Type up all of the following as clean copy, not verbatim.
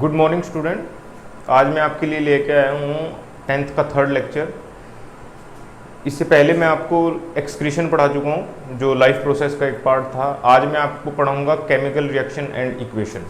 Good morning student. आज मैं आपके लिए लेके आया हूँ 10th का थर्ड लेक्चर। इससे पहले मैं आपको एक्सक्रीशन पढ़ा चुका हूँ जो लाइफ प्रोसेस का एक पार्ट था। आज मैं आपको पढ़ाऊँगा chemical reaction and equation.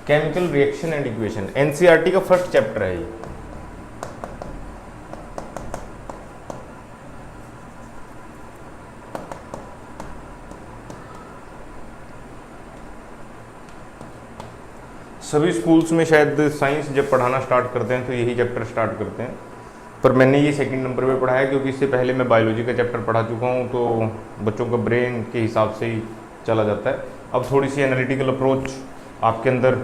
Chemical reaction and equation NCERT का फर्स्ट चैप्टर है ये। सभी स्कूल्स में शायद साइंस जब पढ़ाना स्टार्ट करते हैं तो यही चैप्टर स्टार्ट करते हैं, पर मैंने ये सेकंड नंबर पे पढ़ा है क्योंकि इससे पहले मैं बायोलॉजी का चैप्टर पढ़ा चुका हूँ, तो बच्चों का ब्रेन के हिसाब से ही चला जाता है। अब थोड़ी सी एनालिटिकल अप्रोच आपके अंदर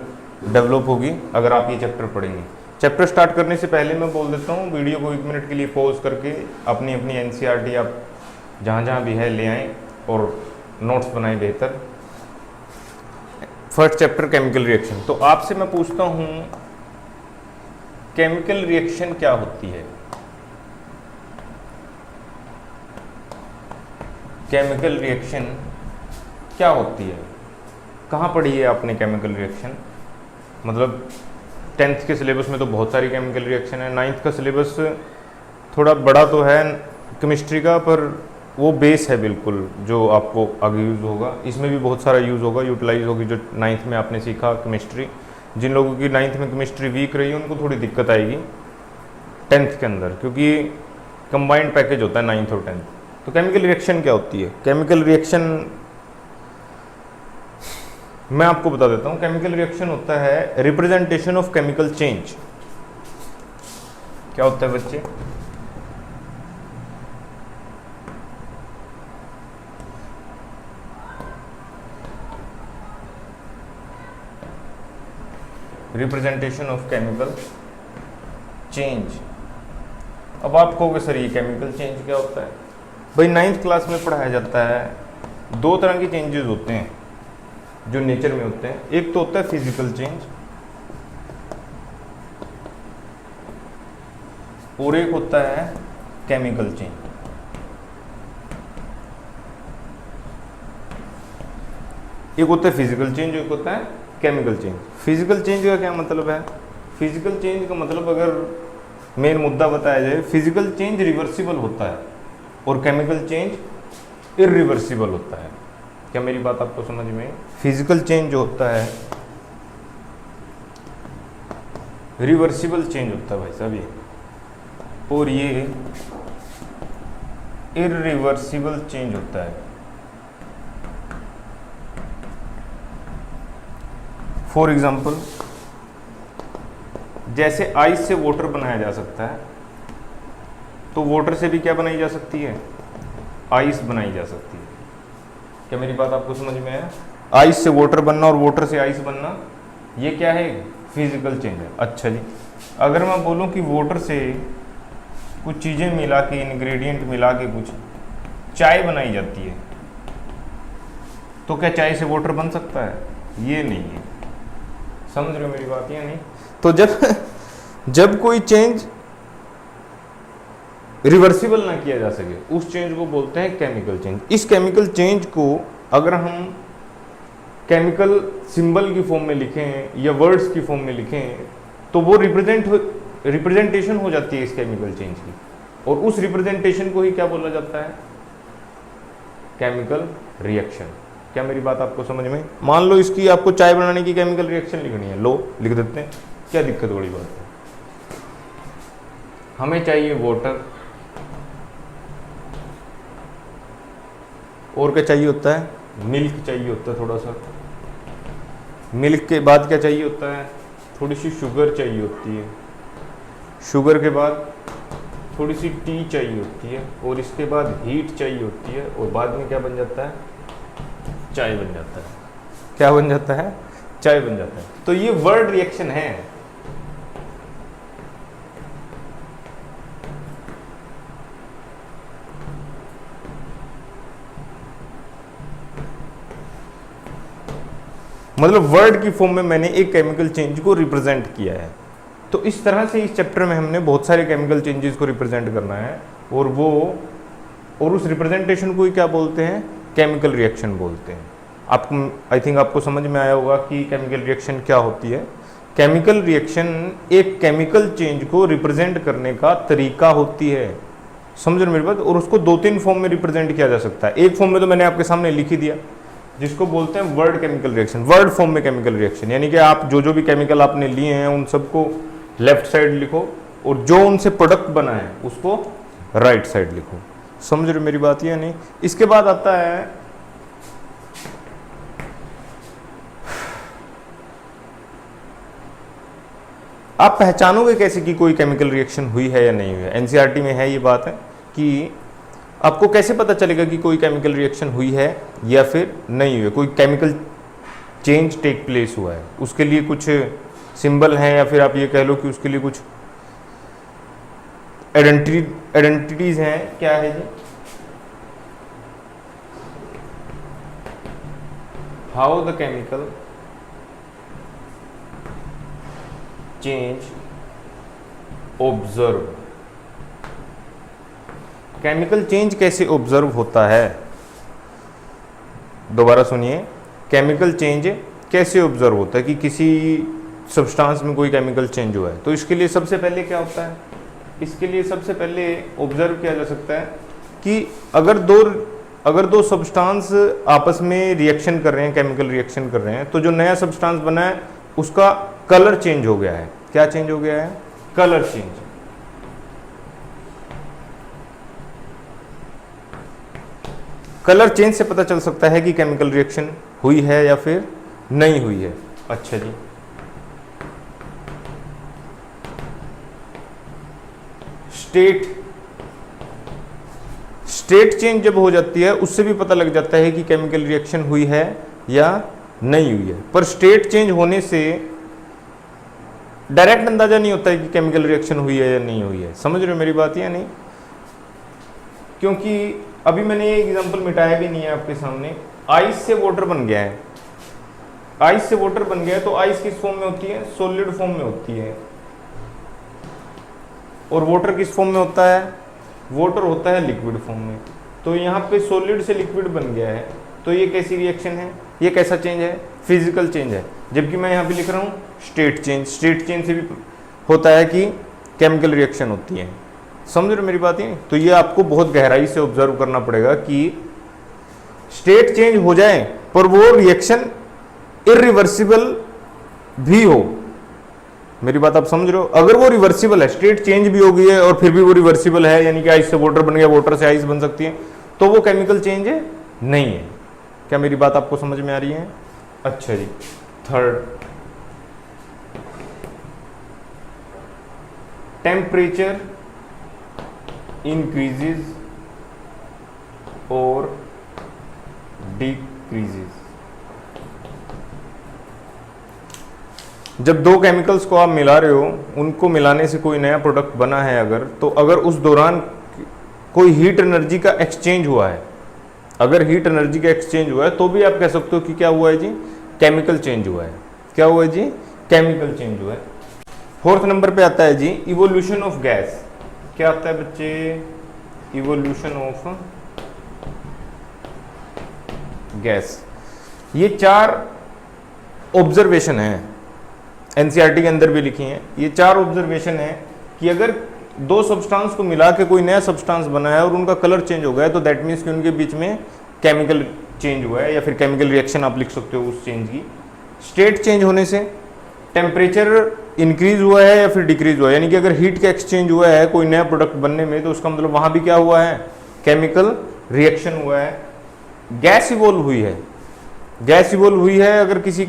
डेवलप होगी अगर आप ये चैप्टर पढ़ेंगे। चैप्टर स्टार्ट करने से पहले मैं बोल देता हूँ, वीडियो को 1 मिनट के लिए पॉज करके अपनी अपनी एनसीईआरटी आप जहाँ जहाँ भी है ले आएँ और नोट्स बनाएं बेहतर। First chapter chemical reaction. तो आपसे मैं पूछता हूँ केमिकल रिएक्शन क्या होती है? केमिकल रिएक्शन क्या होती है? कहाँ पढ़ी है आपने केमिकल रिएक्शन? मतलब 10th के सिलेबस में तो बहुत सारी केमिकल रिएक्शन है। 9th का सिलेबस थोड़ा बड़ा तो है केमिस्ट्री का, पर वो बेस है बिल्कुल जो आपको आगे यूज़ होगा। इसमें भी बहुत सारा यूज़ होगा, यूटिलाइज होगी जो 9th में आपने सीखा केमिस्ट्री। जिन लोगों की 9th में केमिस्ट्री वीक रही है उनको थोड़ी दिक्कत आएगी 10th के अंदर, क्योंकि कंबाइंड पैकेज होता है 9th और 10th। तो केमिकल रिएक्शन क्या होती है? केमिकल रिएक्शन मैं आपको बता देता हूँ। केमिकल रिएक्शन होता है रिप्रेजेंटेशन ऑफ केमिकल चेंज। क्या होता है बच्चे? Representation of chemical change. अब आप कहोगे सर ये केमिकल चेंज क्या होता है? भाई 9th क्लास में पढ़ाया जाता है, 2 तरह के चेंजेस होते हैं जो नेचर में होते हैं। एक तो होता है फिजिकल चेंज और एक होता है केमिकल चेंज। एक होता है फिजिकल चेंज, एक होता है केमिकल चेंज। फिजिकल चेंज का क्या मतलब है? फिजिकल चेंज का मतलब अगर मेन मुद्दा बताया जाए, फिजिकल चेंज रिवर्सिबल होता है और केमिकल चेंज इरिवर्सिबल होता है। क्या मेरी बात आपको समझ में? फिजिकल चेंज जो होता है रिवर्सिबल चेंज होता है भाई साहब ये, और ये इरिवर्सिबल चेंज होता है। फॉर एग्जाम्पल, जैसे आइस से वाटर बनाया जा सकता है, तो वाटर से भी क्या बनाई जा सकती है? आइस बनाई जा सकती है। क्या मेरी बात आपको समझ में है? आइस से वाटर बनना और वाटर से आइस बनना, ये क्या है? फिजिकल चेंज है। अच्छा जी, अगर मैं बोलूं कि वाटर से कुछ चीज़ें मिला के, इंग्रेडिएंट मिला के कुछ चाय बनाई जाती है, तो क्या चाय से वाटर बन सकता है? ये नहीं है। समझ रहे हो मेरी बात या नहीं? तो जब कोई चेंज रिवर्सिबल ना किया जा सके, उस चेंज को बोलते हैं केमिकल चेंज। इस केमिकल चेंज को अगर हम केमिकल सिंबल की फॉर्म में लिखें या वर्ड्स की फॉर्म में लिखें तो वो रिप्रेजेंटेशन हो जाती है इस केमिकल चेंज की, और उस रिप्रेजेंटेशन को ही क्या बोला जाता है? Chemical reaction. क्या मेरी बात आपको समझ में? मान लो इसकी आपको चाय बनाने की केमिकल रिएक्शन लिखनी है, लो लिख देते हैं, क्या दिक्कत बड़ी बात है? हमें चाहिए वाटर, और क्या चाहिए होता है? मिल्क चाहिए होता है थोड़ा सा। मिल्क के बाद क्या चाहिए होता है? थोड़ी सी शुगर चाहिए होती है। शुगर के बाद थोड़ी सी टी चाहिए होती है, और इसके बाद हीट चाहिए होती है, और बाद में क्या बन जाता है? चाय बन जाता है। क्या बन जाता है? चाय बन जाता है। तो ये वर्ड रिएक्शन है। मतलब वर्ड की फॉर्म में मैंने एक केमिकल चेंज को रिप्रेजेंट किया है। तो इस तरह से इस चैप्टर में हमने बहुत सारे केमिकल चेंजेस को रिप्रेजेंट करना है, और उस रिप्रेजेंटेशन को ही क्या बोलते हैं, केमिकल रिएक्शन बोलते हैं। आपको आई थिंक आपको समझ में आया होगा कि केमिकल रिएक्शन क्या होती है। केमिकल रिएक्शन एक केमिकल चेंज को रिप्रेजेंट करने का तरीका होती है, समझ रहे मेरी बात। और उसको 2-3 फॉर्म में रिप्रेजेंट किया जा सकता है। एक फॉर्म में तो मैंने आपके सामने लिख ही दिया, जिसको बोलते हैं word chemical reaction, word form में केमिकल रिएक्शन, यानी कि आप जो भी केमिकल आपने लिए हैं उन सबको लेफ्ट साइड लिखो, और जो उनसे प्रोडक्ट बना है उसको राइट साइड लिखो। समझ रहे मेरी बात या नहीं। इसके बाद आता है आप पहचानोगे कैसे कि कोई केमिकल रिएक्शन हुई है या नहीं हुई है। एनसीईआरटी में है ये बात है कि आपको कैसे पता चलेगा कि कोई केमिकल रिएक्शन हुई है या फिर नहीं हुई है, कोई केमिकल चेंज टेक प्लेस हुआ है। उसके लिए कुछ सिंबल हैं, या फिर आप ये कह लो कि उसके लिए कुछ आइडेंटिटीज हैं। क्या है ये, how the chemical change observe, chemical change कैसे ऑब्जर्व होता है। दोबारा सुनिए, केमिकल चेंज कैसे ऑब्जर्व होता है कि किसी सब्सटेंस में कोई केमिकल चेंज हुआ है। तो इसके लिए सबसे पहले क्या होता है, इसके लिए सबसे पहले ऑब्जर्व किया जा सकता है कि अगर दो सब्सटेंस आपस में रिएक्शन कर रहे हैं, केमिकल रिएक्शन कर रहे हैं, तो जो नया सब्सटेंस बना है उसका कलर चेंज हो गया है। क्या चेंज हो गया है, कलर चेंज। कलर चेंज से पता चल सकता है कि केमिकल रिएक्शन हुई है या फिर नहीं हुई है। अच्छा जी, स्टेट चेंज जब हो जाती है उससे भी पता लग जाता है कि केमिकल रिएक्शन हुई है या नहीं हुई है। पर स्टेट चेंज होने से डायरेक्ट अंदाजा नहीं होता है कि केमिकल रिएक्शन हुई है या नहीं हुई है। समझ रहे हो मेरी बात या नहीं। क्योंकि अभी मैंने ये एग्जांपल मिटाया भी नहीं है आपके सामने। आइस से वाटर बन गया है, आइस से वाटर बन गया है, तो आइस किस फॉर्म में होती है, सॉलिड फॉर्म में होती है। और वाटर किस फॉर्म में होता है, वाटर होता है लिक्विड फॉर्म में। तो यहाँ पे सॉलिड से लिक्विड बन गया है, तो ये कैसी रिएक्शन है, ये कैसा चेंज है, फिजिकल चेंज है। जबकि मैं यहाँ पे लिख रहा हूँ स्टेट चेंज। स्टेट चेंज से भी होता है कि केमिकल रिएक्शन होती है। समझ रहे हो मेरी बात है। तो ये आपको बहुत गहराई से ऑब्जर्व करना पड़ेगा कि स्टेट चेंज हो जाए पर वो रिएक्शन इरिवर्सिबल भी हो। मेरी बात आप समझ रहे हो। अगर वो रिवर्सिबल है, स्टेट चेंज भी हो गई है और फिर भी वो रिवर्सिबल है, यानी कि आइस से वाटर बन गया, वाटर से आइस बन सकती है, तो वो केमिकल चेंज नहीं है। क्या मेरी बात आपको समझ में आ रही है। अच्छा जी, थर्ड, टेम्परेचर इंक्रीजेज और डिक्रीजेज। जब दो केमिकल्स को आप मिला रहे हो, उनको मिलाने से कोई नया प्रोडक्ट बना है अगर, तो अगर उस दौरान कोई हीट एनर्जी का एक्सचेंज हुआ है, अगर हीट एनर्जी का एक्सचेंज हुआ है, तो भी आप कह सकते हो कि क्या हुआ है जी, केमिकल चेंज हुआ है। क्या हुआ है जी, केमिकल चेंज हुआ है। फोर्थ नंबर पे आता है जी इवोल्यूशन ऑफ गैस। क्या आता है बच्चे, इवोल्यूशन ऑफ गैस। ये 4 ऑब्जर्वेशन है, एनसीईआरटी के अंदर भी लिखी हैं। ये 4 ऑब्जर्वेशन है कि अगर दो सब्सटेंस को मिला के कोई नया सब्सटेंस बना है और उनका कलर चेंज हो गया है, तो दैट मीन्स कि उनके बीच में केमिकल चेंज हुआ है, या फिर केमिकल रिएक्शन आप लिख सकते हो उस चेंज की। स्टेट चेंज होने से टेम्परेचर इंक्रीज हुआ है या फिर डिक्रीज हुआ है, यानी कि अगर हीट का एक्सचेंज हुआ है कोई नया प्रोडक्ट बनने में, तो उसका मतलब वहां भी क्या हुआ है, केमिकल रिएक्शन हुआ है। गैस इवोल्व हुई है, गैस इवोल्व हुई है अगर किसी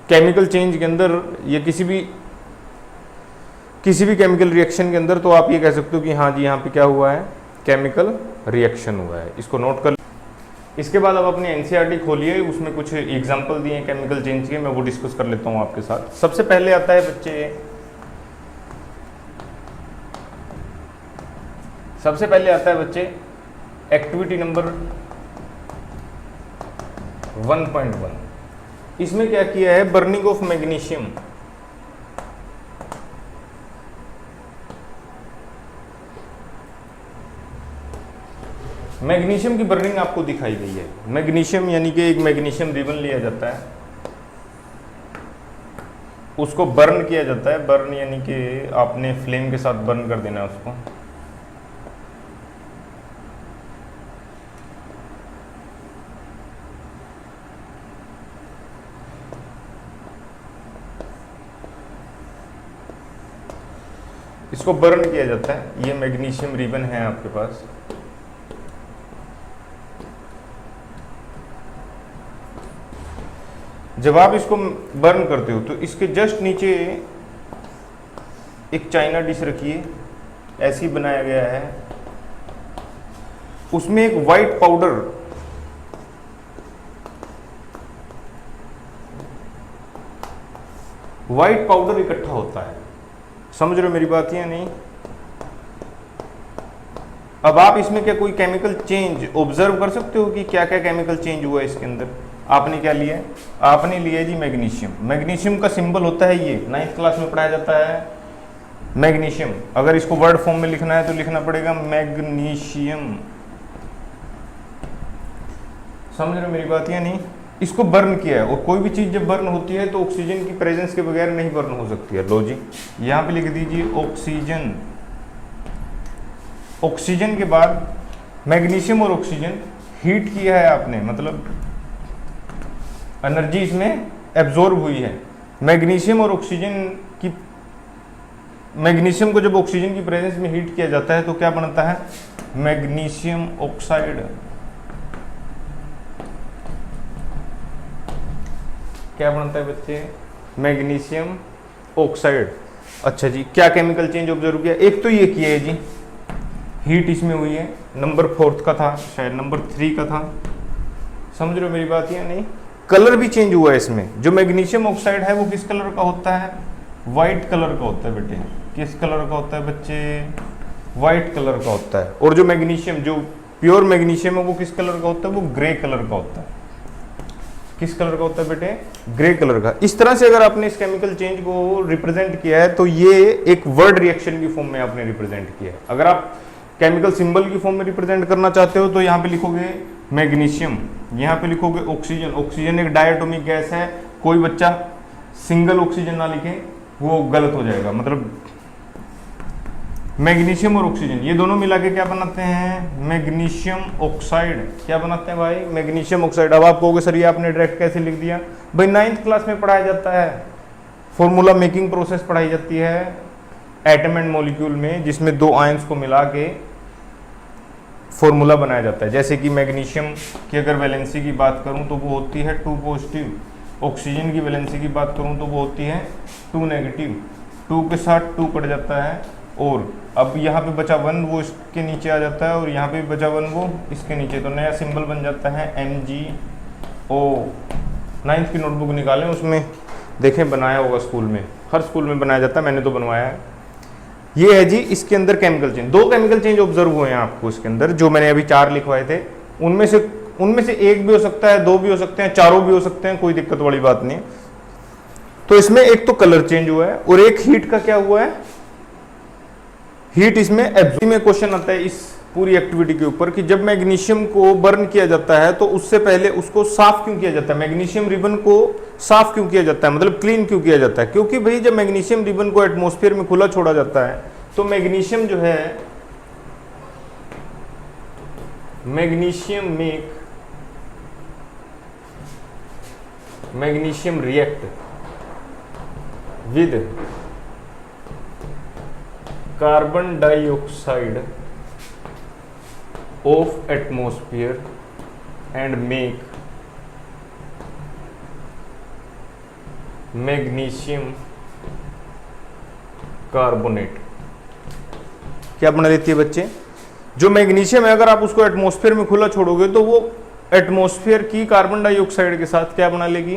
केमिकल चेंज के अंदर या किसी भी केमिकल रिएक्शन के अंदर, तो आप ये कह सकते हो कि हाँ जी यहाँ पे क्या हुआ है, केमिकल रिएक्शन हुआ है। इसको नोट कर। इसके बाद अब अपनी एनसीईआरटी खोलिए, उसमें कुछ एग्जांपल दिए हैं केमिकल चेंज के, मैं वो डिस्कस कर लेता हूँ आपके साथ। सबसे पहले आता है बच्चे, सबसे पहले आता है बच्चे एक्टिविटी नंबर 1.1। इसमें क्या किया है, बर्निंग ऑफ मैग्नीशियम। मैग्नीशियम की बर्निंग आपको दिखाई गई है। मैग्नीशियम यानी कि एक मैग्नीशियम रिबन लिया जाता है, उसको बर्न किया जाता है। बर्न यानी कि आपने फ्लेम के साथ बर्न कर देना है उसको। इसको बर्न किया जाता है। ये मैग्नीशियम रिबन है आपके पास। जब आप इसको बर्न करते हो तो इसके जस्ट नीचे एक चाइना डिश रखिए, ऐसी बनाया गया है। उसमें एक वाइट पाउडर, इकट्ठा होता है। समझ रहे हो मेरी बात या नहीं? अब आप इसमें क्या कोई केमिकल चेंज ऑब्जर्व कर सकते हो कि क्या क्या केमिकल चेंज हुआ है इसके अंदर? आपने क्या लिया है? आपने लिया है जी मैग्नीशियम। मैग्नीशियम का सिंबल होता है ये, 9th क्लास में पढ़ाया जाता है मैग्नीशियम। अगर इसको वर्ड फॉर्म में लिखना है तो लिखना पड़ेगा मैग्नीशियम। समझ रहे हो मेरी बात या नहीं? इसको बर्न किया है, और कोई भी चीज जब बर्न होती है तो ऑक्सीजन की प्रेजेंस के बगैर नहीं बर्न हो सकती है। लो जी, यहां पे लिख दीजिए ऑक्सीजन। ऑक्सीजन के बाद मैग्नीशियम और ऑक्सीजन हीट किया है आपने, मतलब एनर्जी इसमें एब्जॉर्ब हुई है। मैग्नीशियम और ऑक्सीजन की, मैग्नीशियम को जब ऑक्सीजन की प्रेजेंस में हीट किया जाता है तो क्या बनता है? Magnesium oxide. क्या बनता है बच्चे? Magnesium oxide. अच्छा जी, क्या केमिकल चेंज ऑब्जर्व किया? एक तो ये किया है जी, हीट इसमें हुई है। नंबर 4 का था, शायद नंबर 3 का था। समझ रहे हो मेरी बात या नहीं? कलर भी चेंज हुआ है इसमें। जो मैग्नीशियम ऑक्साइड है वो किस कलर का होता है? वाइट कलर का होता है बेटे। किस कलर का होता है बच्चे? वाइट कलर का होता है। और जो मैग्नीशियम, जो प्योर मैग्नीशियम है वो किस कलर का होता है? वो ग्रे कलर का होता है। किस कलर का होता है बेटे? ग्रे कलर का। इस तरह से अगर आपने इस केमिकल चेंज को रिप्रेजेंट किया है तो ये एक वर्ड रिएक्शन की फॉर्म में आपने रिप्रेजेंट किया है। अगर आप केमिकल सिंबल की फॉर्म में रिप्रेजेंट करना चाहते हो तो यहाँ पे लिखोगे मैग्नीशियम, यहाँ पे लिखोगे ऑक्सीजन। ऑक्सीजन एक डायटोमिक गैस है। कोई बच्चा सिंगल ऑक्सीजन ना लिखे, वो गलत हो जाएगा। मतलब मैग्नीशियम और ऑक्सीजन ये दोनों मिला के क्या बनाते हैं? Magnesium oxide. क्या बनाते हैं भाई? Magnesium oxide. अब आप कहोगे सर ये आपने डायरेक्ट कैसे लिख दिया? भाई 9th क्लास में पढ़ाया जाता है, फॉर्मूला मेकिंग प्रोसेस पढ़ाई जाती है एटम एंड मॉलिक्यूल में, जिसमें 2 आयंस को मिला के फॉर्मूला बनाया जाता है। जैसे कि मैग्नीशियम की अगर वैलेंसी की बात करूं तो वो होती है 2 पॉजिटिव। ऑक्सीजन की वैलेंसी की बात करूं तो वो होती है 2 नेगेटिव। 2 के साथ 2 कट जाता है, और अब यहाँ पे बचा 1 वो इसके नीचे आ जाता है, और यहाँ पे बचा 1 वो इसके नीचे। तो नया सिंबल बन जाता है MgO। 9th की नोटबुक निकालें, उसमें देखें बनाया होगा स्कूल में, हर स्कूल में बनाया जाता है, मैंने तो बनवाया है। ये है जी इसके अंदर chemical change. 2 chemical change observe हुए हैं आपको इसके अंदर, जो मैंने अभी 4 लिखवाए थे। उनमें से एक भी हो सकता है, 2 भी हो सकते हैं, चारों भी हो सकते हैं, कोई दिक्कत वाली बात नहीं। तो इसमें एक तो कलर चेंज हुआ है, और एक हीट का क्या हुआ है? हीट इसमें एब्जॉर्ब में क्वेश्चन आता है इस पूरी एक्टिविटी के ऊपर कि जब मैग्नीशियम को बर्न किया जाता है तो उससे पहले उसको साफ क्यों किया जाता है? मैग्नीशियम रिबन को साफ क्यों किया जाता है, मतलब क्लीन क्यों किया जाता है? क्योंकि भाई जब मैग्नीशियम रिबन को एटमॉस्फेयर में खुला छोड़ा जाता है तो मैग्नीशियम जो है, magnesium react with carbon dioxide of atmosphere and make magnesium carbonate. क्या बना देती है बच्चे? जो मैग्नीशियम है अगर आप उसको एटमॉस्फेयर में खुला छोड़ोगे तो वो एटमॉस्फेयर की कार्बन डाइऑक्साइड के साथ क्या बना लेगी?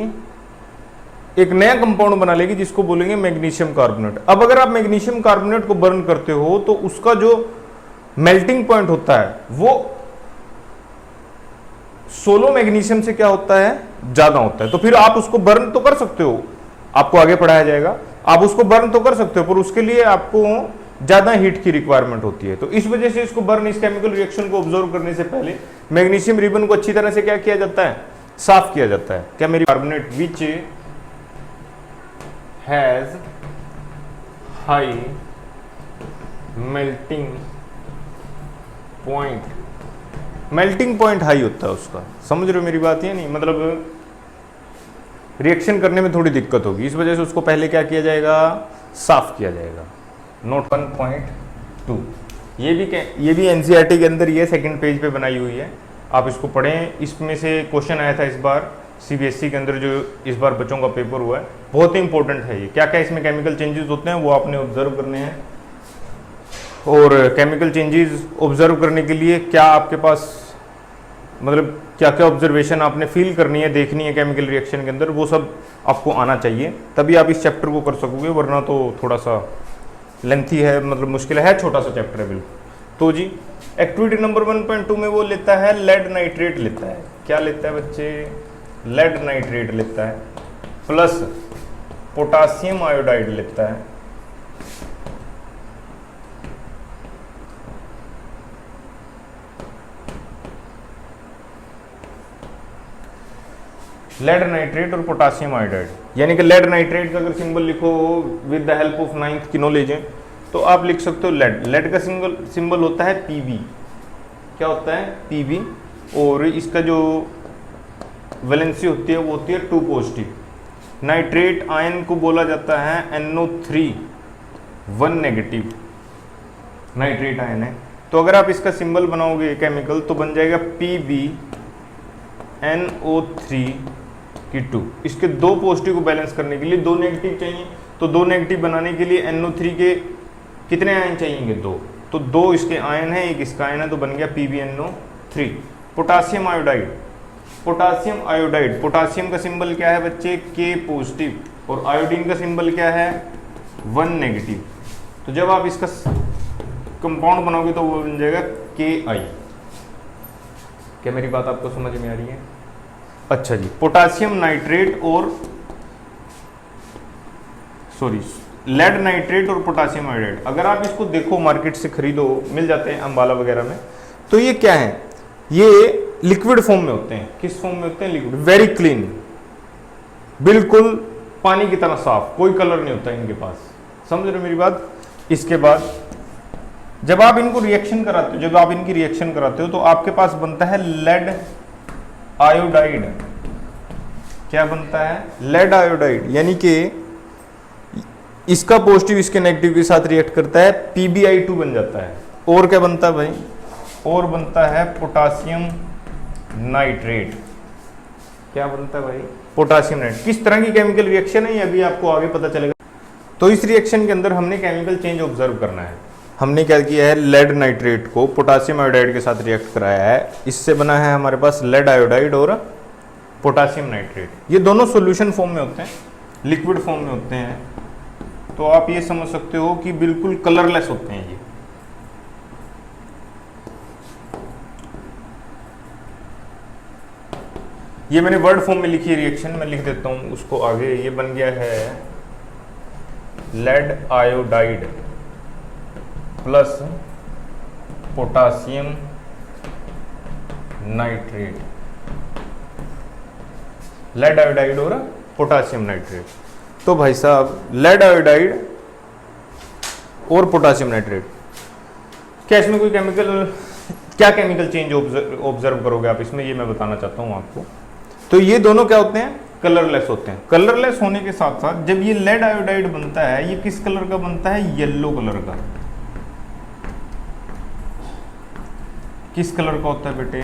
एक नया कंपाउंड बना लेगी जिसको बोलेंगे मैग्नीशियम कार्बोनेट। अब अगर आप मैग्नीशियम कार्बोनेट को बर्न करते हो तो उसका जो मेल्टिंग पॉइंट होता है वो सोलो मैग्नीशियम से क्या होता है? ज्यादा होता है, तो फिर आप उसको बर्न तो कर सकते हो, आपको आगे पढ़ाया जाएगा, आप उसको बर्न तो कर सकते हो, पर उसके लिए आपको ज्यादा हीट की रिक्वायरमेंट होती है। तो इस वजह से इसको बर्न, इस केमिकल रिएक्शन को ऑब्जर्व करने से पहले मैग्नीशियम रिबन को अच्छी तरह से क्या किया जाता है, साफ किया जाता है। क्या मेरी carbonate which has high melting point, melting point high होता है उसका, समझ रहे हो मेरी बात? ये नहीं मतलब रिएक्शन करने में थोड़ी दिक्कत होगी, इस वजह से उसको पहले क्या किया जाएगा, साफ किया जाएगा। नोट 1.2 ये भी एनसीईआरटी के अंदर ये सेकंड पेज पे बनाई हुई है, आप इसको पढ़ें। इसमें से क्वेश्चन आया था इस बार सीबीएसई के अंदर, जो इस बार बच्चों का पेपर हुआ है, बहुत ही इंपॉर्टेंट है ये। क्या क्या इसमें केमिकल चेंजेस होते हैं वो आपने ऑब्जर्व करने हैं, और केमिकल चेंजेस ऑब्जर्व करने के लिए क्या आपके पास मतलब क्या क्या ऑब्जर्वेशन आपने फील करनी है, देखनी है केमिकल रिएक्शन के अंदर, वो सब आपको आना चाहिए, तभी आप इस चैप्टर को कर सकोगे, वरना तो थोड़ा सा लेंथी है, मतलब मुश्किल है, छोटा सा चैप्टर है बिल्कुल। तो जी एक्टिविटी नंबर 1.2 में वो लेता है लेड नाइट्रेट लेता है। क्या लेता है बच्चे? लेड नाइट्रेट लेता है प्लस पोटासियम आयोडाइड लेता है, लेड नाइट्रेट और पोटासियम आयोडाइड। यानी कि लेड नाइट्रेट का अगर सिंबल लिखो with the help of 9th की नॉलेज है तो आप लिख सकते हो लेड। लेड का सिंबल होता है पीबी। क्या होता है? पीबी। और इसका जो वैलेंसी होती है वो होती है 2 पॉजिटिव। नाइट्रेट आयन को बोला जाता है NO3 1 नेगेटिव नाइट्रेट आयन है। तो अगर आप इसका सिंबल बनाओगे केमिकल तो बन जाएगा PbNO3 की 2। इसके 2 पॉजिटिव को बैलेंस करने के लिए 2 नेगेटिव चाहिए, तो 2 नेगेटिव बनाने के लिए NO3 के कितने आयन चाहिए? 2। तो 2 इसके आयन है, एक इसका आयन है, तो बन गया PbNO3। Potassium iodide, potassium iodide, potassium का सिंबल क्या है बच्चे? K positive. और आयोडीन का सिंबल क्या है? 1 नेगेटिव। तो जब आप इसका कंपाउंड बनाओगे तो वो बन जाएगा Ki। क्या मेरी बात आपको समझ में आ रही है? अच्छा जी, पोटासियम नाइट्रेट और लेड नाइट्रेट और पोटासियम आयोडाइड, अगर आप इसको देखो मार्केट से खरीदो, मिल जाते हैं अंबाला वगैरह में, तो ये क्या है? ये लिक्विड फॉर्म में होते हैं। किस फॉर्म में होते हैं? लिक्विड। वेरी क्लीन, बिल्कुल पानी की तरह साफ, कोई कलर नहीं होता इनके पास। समझ रहे हो मेरी बात? इसके बाद जब आप इनको रिएक्शन कराते हो, जब आप इनकी रिएक्शन कराते हो तो आपके पास बनता है लेड आयोडाइड। क्या बनता है? Lead iodide. यानी कि इसका पॉजिटिव इसके नेगेटिव के साथ रिएक्ट करता है, PbI2 बन जाता है। और क्या बनता है भाई? और बनता है पोटासियम नाइट्रेट। क्या बनता है भाई? Potassium nitrate. किस तरह की केमिकल रिएक्शन है ये अभी आपको आगे पता चलेगा। तो इस रिएक्शन के अंदर हमने केमिकल चेंज ऑब्जर्व करना है। हमने क्या किया है? लेड नाइट्रेट को पोटासियम आयोडाइड के साथ रिएक्ट कराया है, इससे बना है हमारे पास लेड आयोडाइड और पोटासियम नाइट्रेट। ये दोनों सॉल्यूशन फॉर्म में होते हैं, लिक्विड फॉर्म में होते हैं, तो आप ये समझ सकते हो कि बिल्कुल कलरलेस होते हैं ये। ये मैंने वर्ड फॉर्म में लिखी है रिएक्शन, मैं लिख देता हूं उसको आगे। ये बन गया है lead iodide plus potassium nitrate, lead iodide और पोटासियम नाइट्रेट। तो भाई साहब लेड आयोडाइड और पोटासियम नाइट्रेट, क्या इसमें कोई क्या केमिकल चेंज ऑब्जर्व करोगे आप इसमें, ये मैं बताना चाहता हूं आपको। तो ये दोनों क्या होते हैं? कलरलेस होते हैं। कलरलेस होने के साथ साथ जब ये लेड आयोडाइड बनता है, ये किस कलर का बनता है? येलो कलर का। किस कलर का होता है बेटे?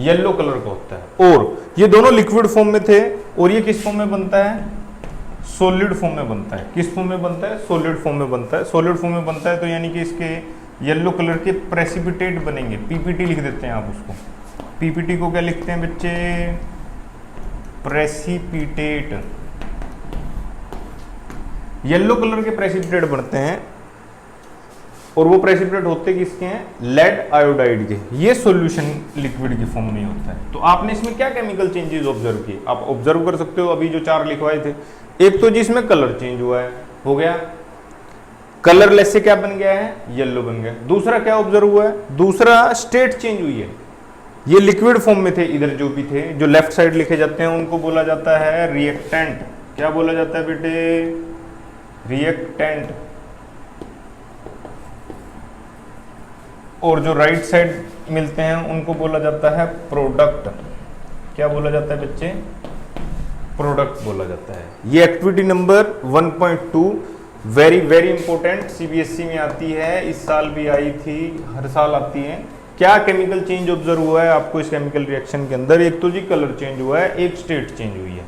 येलो कलर का होता है। और ये दोनों लिक्विड फॉर्म में थे, और ये किस फॉर्म में बनता है? सॉलिड फॉर्म में बनता है। किस फॉर्म में बनता है? सॉलिड फॉर्म में बनता है। सॉलिड फॉर्म में बनता है तो यानी कि इसके येलो कलर के प्रेसिपिटेट बनेंगे। PPT लिख देते हैं आप उसको। PPT को क्या लिखते हैं बच्चे? प्रेसिपिटेट। येलो कलर के प्रेसिपिटेट बनते हैं और वो प्रेसिपिटेट होते किसके हैं, लेड आयोडाइड के। ये सॉल्यूशन लिक्विड की फॉर्म में होता है। तो आपने इसमें क्या केमिकल चेंजेस ऑब्जर्व किए, आप ऑब्जर्व कर सकते हो अभी जो 4 लिखवाए थे। एक तो जिसमें कलर चेंज हुआ है, हो गया, कलरलेस से क्या बन गया है, येलो बन गया। दूसरा क्या ऑब्जर्व हुआ है, दूसरा स्टेट चेंज हुई है। ये लिक्विड फॉर्म में थे, इधर जो भी थे, जो लेफ्ट साइड लिखे जाते हैं उनको बोला जाता है रिएक्टेंट। क्या बोला जाता है बेटे, रिएक्टेंट। और जो राइट साइड मिलते हैं उनको बोला जाता है प्रोडक्ट। क्या बोला जाता है बच्चे, प्रोडक्ट बोला जाता है। ये activity number 1.2 very very important, CBSE में आती है, इस साल भी आई थी, हर साल आती है। क्या केमिकल चेंज ऑब्जर्व हुआ है आपको इस केमिकल रिएक्शन के अंदर, एक तो जी कलर चेंज हुआ है, एक स्टेट चेंज हुई है।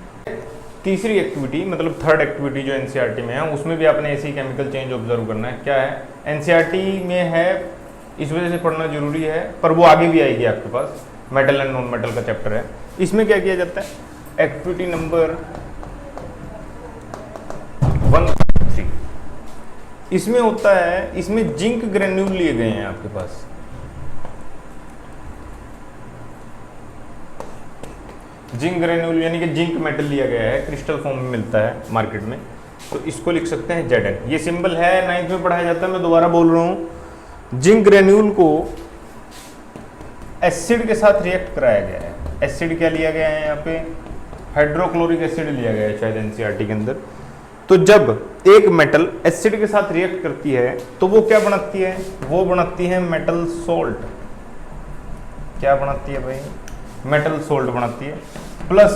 तीसरी एक्टिविटी मतलब थर्ड एक्टिविटी जो एनसीईआरटी में है, उसमें भी आपने ऐसी केमिकल चेंज ऑब्जर्व करना है। क्या है, एनसीईआरटी में है, इस वजह से पढ़ना जरूरी है, पर वो आगे भी आएगी आपके पास, मेटल एंड नॉन मेटल का चैप्टर है। इसमें क्या किया जाता है, एक्टिविटी नंबर 1.3 इसमें होता है, इसमें जिंक ग्रेन्यूल लिए गए हैं आपके पास। जिंक ग्रेन्यूल यानी कि जिंक मेटल लिया गया है, क्रिस्टल फॉर्म में मिलता है मार्केट में, तो इसको लिख सकते हैं Zn। ये सिंबल है, 9th में पढ़ाया जाता है, मैं दोबारा बोल रहा हूं। जिंक ग्रेन्यूल को एसिड के साथ रिएक्ट कराया गया है। एसिड क्या लिया गया है यहाँ पे, हाइड्रोक्लोरिक एसिड लिया गया है शायद एनसीईआरटी के अंदर। तो जब एक मेटल एसिड के साथ रिएक्ट करती है तो वो क्या बनाती है, वो बनाती है मेटल सोल्ट। क्या बनाती है भाई, मेटल सोल्ट बनाती है, प्लस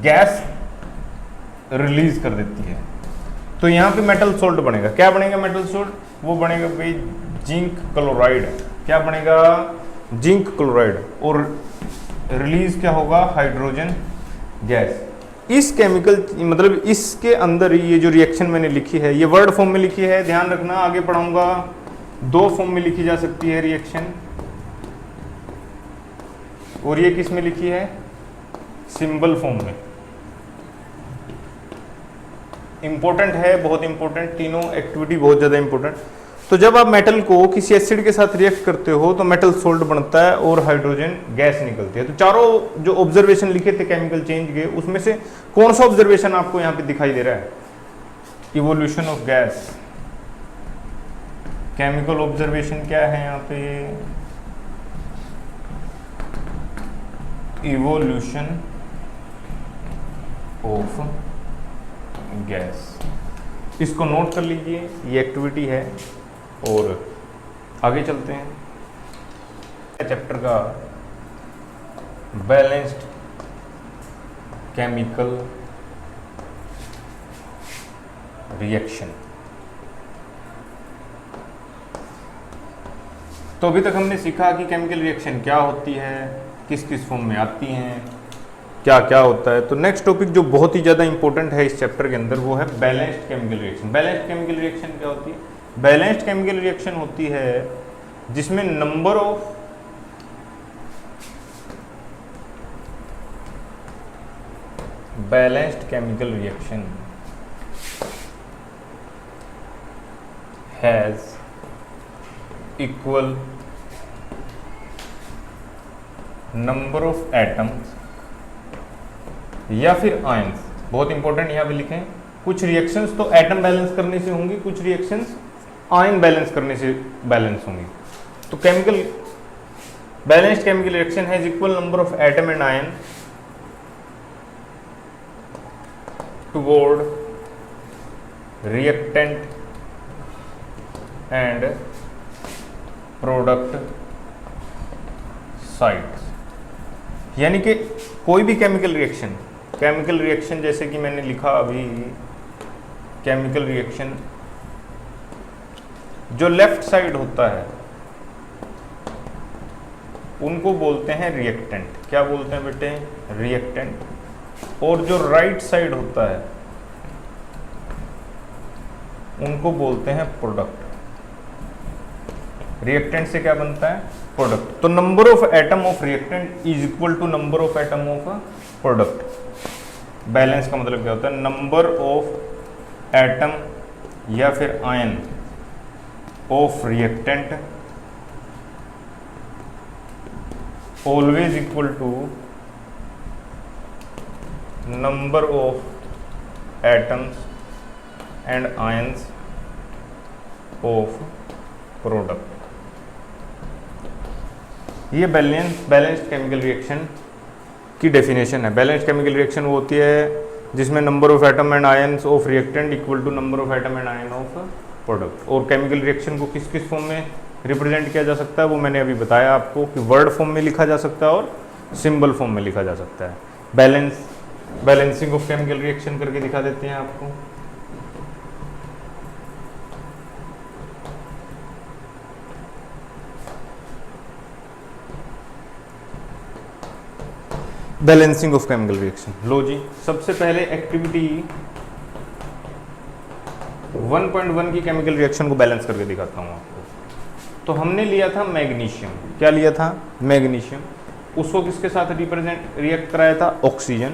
गैस रिलीज कर देती है। तो यहाँ पे मेटल सोल्ट बनेगा। क्या बनेगा मेटल सोल्ट, वो बनेगा भाई जिंक क्लोराइड। क्या बनेगा, जिंक क्लोराइड। और रिलीज क्या होगा, हाइड्रोजन गैस। इस केमिकल मतलब इसके अंदर ये जो रिएक्शन मैंने लिखी है, ये वर्ड फॉर्म में लिखी है, ध्यान रखना, आगे पढ़ाऊंगा। 2 फॉर्म में लिखी जा सकती है रिएक्शन, और ये किस में लिखी है, सिंबल फॉर्म में। इंपॉर्टेंट है, बहुत इंपॉर्टेंट, तीनों एक्टिविटी बहुत ज्यादा इंपॉर्टेंट। तो जब आप मेटल को किसी एसिड के साथ रिएक्ट करते हो तो मेटल सोल्ट बनता है और हाइड्रोजन गैस निकलती है। तो चारों जो ऑब्जर्वेशन लिखे थे केमिकल चेंज के, उसमें से कौन सा ऑब्जर्वेशन आपको यहां पे दिखाई दे रहा है, evolution of gas. Chemical observation क्या है यहाँ पे, इवोल्यूशन ऑफ गैस। इसको नोट कर लीजिए, ये एक्टिविटी है। और आगे चलते हैं चैप्टर का, बैलेंस्ड केमिकल रिएक्शन। तो अभी तक हमने सीखा कि केमिकल रिएक्शन क्या होती है, किस किस फॉर्म में आती हैं, क्या क्या होता है। तो नेक्स्ट टॉपिक जो बहुत ही ज़्यादा इंपॉर्टेंट है इस चैप्टर के अंदर, वो है balanced chemical reaction. Balanced chemical reaction क्या होती है, बैलेंस्ड केमिकल रिएक्शन होती है जिसमें number of balanced chemical reaction has equal number of atoms या फिर आयंस। बहुत इंपॉर्टेंट यहाँ पे लिखें, कुछ रिएक्शंस तो एटम बैलेंस करने से होंगी, कुछ रिएक्शंस आयन बैलेंस करने से बैलेंस होंगी। तो chemical balanced chemical reaction has equal number of atom and ion toward reactant and product sides. यानी कि कोई भी केमिकल रिएक्शन जैसे कि मैंने लिखा अभी, केमिकल रिएक्शन जो लेफ्ट साइड होता है उनको बोलते हैं रिएक्टेंट। क्या बोलते हैं बेटे, रिएक्टेंट। और जो राइट साइड होता है उनको बोलते हैं प्रोडक्ट। रिएक्टेंट से क्या बनता है, प्रोडक्ट। तो number of atom of reactant is equal to number of atom of product. Balance का मतलब क्या होता है, नंबर ऑफ एटम या फिर ion of reactant always equal to number of atoms and ions of product. ये balanced chemical reaction की definition है। बैलेंस्ड केमिकल रिएक्शन वो होती है जिसमें number of atom and ions of reactant equal to number of atom and ion of product. और chemical reaction को किस किस फॉर्म में रिप्रेजेंट किया जा सकता है वो मैंने अभी बताया आपको कि वर्ड फॉर्म में लिखा जा सकता है और सिंबल फॉर्म में लिखा जा सकता है। बैलेंसिंग ऑफ केमिकल रिएक्शन करके दिखा देते हैं आपको। बैलेंसिंग ऑफ केमिकल रिएक्शन, लो जी, सबसे पहले एक्टिविटी 1.1 की केमिकल रिएक्शन को बैलेंस करके दिखाता हूँ आपको। तो हमने लिया था मैग्नीशियम, क्या लिया था? मैग्नीशियम। उसको किसके साथ रिएक्ट कराया था? ऑक्सीजन।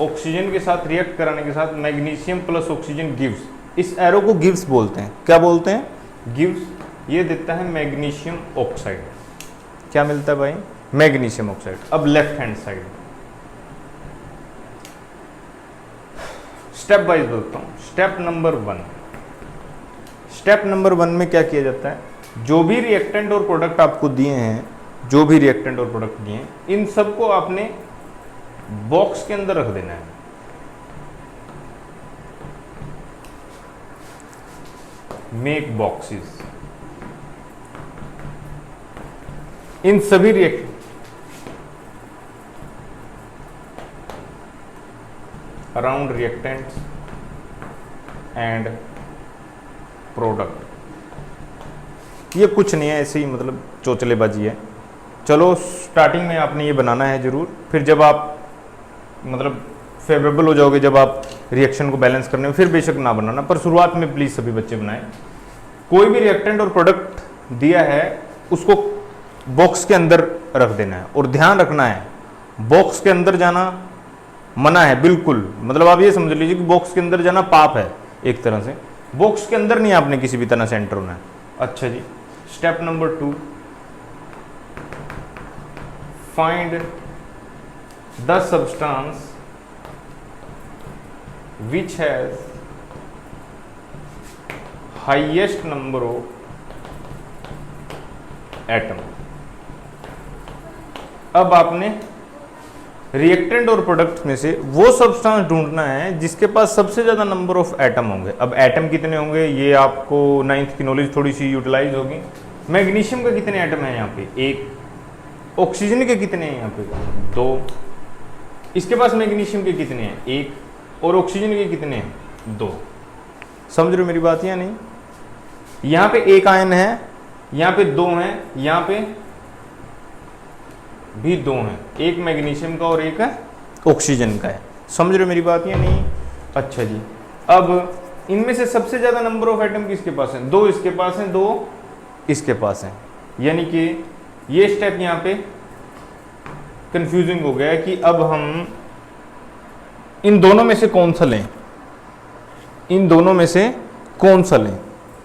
ऑक्सीजन के साथ रिएक्ट कराने के साथ मैग्नीशियम प्लस ऑक्सीजन गिव्स, इस एरो को गिव्स बोलते हैं। क्या बोलते हैं? गिव्स। ये देता है मैग्नीशियम ऑक्साइड। क्या मिलता है भाई? Magnesium oxide. अब left hand side step wise बोलता हूँ। स्टेप नंबर 1, स्टेप नंबर 1 में क्या किया जाता है? जो भी रिएक्टेंट और प्रोडक्ट आपको दिए हैं, जो भी रिएक्टेंट और प्रोडक्ट दिए हैं, इन सबको आपने बॉक्स के अंदर रख देना है। Make boxes. इन सभी reactant around reactants and product. ये कुछ नहीं है, ऐसे ही मतलब चोचलेबाजी है। चलो स्टार्टिंग में आपने ये बनाना है जरूर, फिर जब आप मतलब फेवरेबल हो जाओगे, जब आप रिएक्शन को बैलेंस करने में, फिर बेशक ना बनाना, पर शुरुआत में प्लीज सभी बच्चे बनाएं। कोई भी रिएक्टेंट और प्रोडक्ट दिया है उसको बॉक्स के अंदर रख देना है। और ध्यान रखना है बॉक्स के अंदर जाना मना है, बिल्कुल। मतलब आप ये समझ लीजिए कि बॉक्स के अंदर जाना पाप है एक तरह से। बॉक्स के अंदर नहीं आपने किसी भी तरह से एंटर होना है। अच्छा जी, step number 2, find the substance which has highest number of atom. अब आपने रिएक्टेंट और प्रोडक्ट में से वो सब्सटेंस ढूंढना है जिसके पास सबसे ज्यादा नंबर ऑफ एटम होंगे। अब एटम कितने होंगे ये आपको 9th की नॉलेज थोड़ी सी यूटिलाइज होगी। मैग्नीशियम के कितने एटम हैं यहाँ पे? 1। ऑक्सीजन के कितने हैं यहाँ पे? 2। इसके पास मैग्नीशियम के कितने हैं? 1। और ऑक्सीजन के कितने हैं? 2। समझ रहे हो मेरी बात या नहीं? यहाँ पे 1 आयन है, यहाँ पे 2 हैं, यहाँ पे भी 2 हैं, एक मैग्नीशियम का और एक ऑक्सीजन का है। समझ रहे हो मेरी बात या नहीं? अच्छा जी, अब इनमें से सबसे ज्यादा नंबर ऑफ एटम किसके पास है? 2 इसके पास हैं, 2 इसके पास हैं। यानी कि ये स्टेप यहाँ पे कंफ्यूजिंग हो गया कि अब हम इन दोनों में से कौन सा लें, इन दोनों में से कौन सा लें,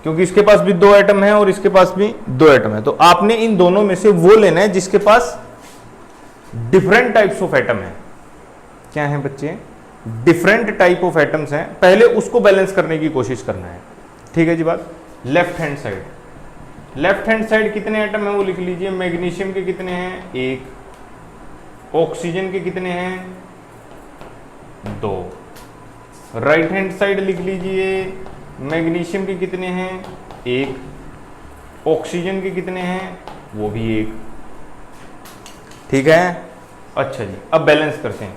क्योंकि इसके पास भी 2 एटम है और इसके पास भी 2 एटम है। तो आपने इन दोनों में से वो लेना है जिसके पास डिफरेंट टाइप्स ऑफ एटम है। क्या है बच्चे? डिफरेंट टाइप ऑफ एटम्स हैं, पहले उसको बैलेंस करने की कोशिश करना है। ठीक है जी बात। Left hand side, left hand side कितने एटम है वो लिख लीजिए। मैग्नीशियम के कितने हैं? 1। ऑक्सीजन के कितने हैं? 2। राइट हैंड साइड लिख लीजिए। मैग्नीशियम के कितने हैं? 1। ऑक्सीजन के कितने हैं? वो भी 1। ठीक है। अच्छा जी, अब बैलेंस करते हैं।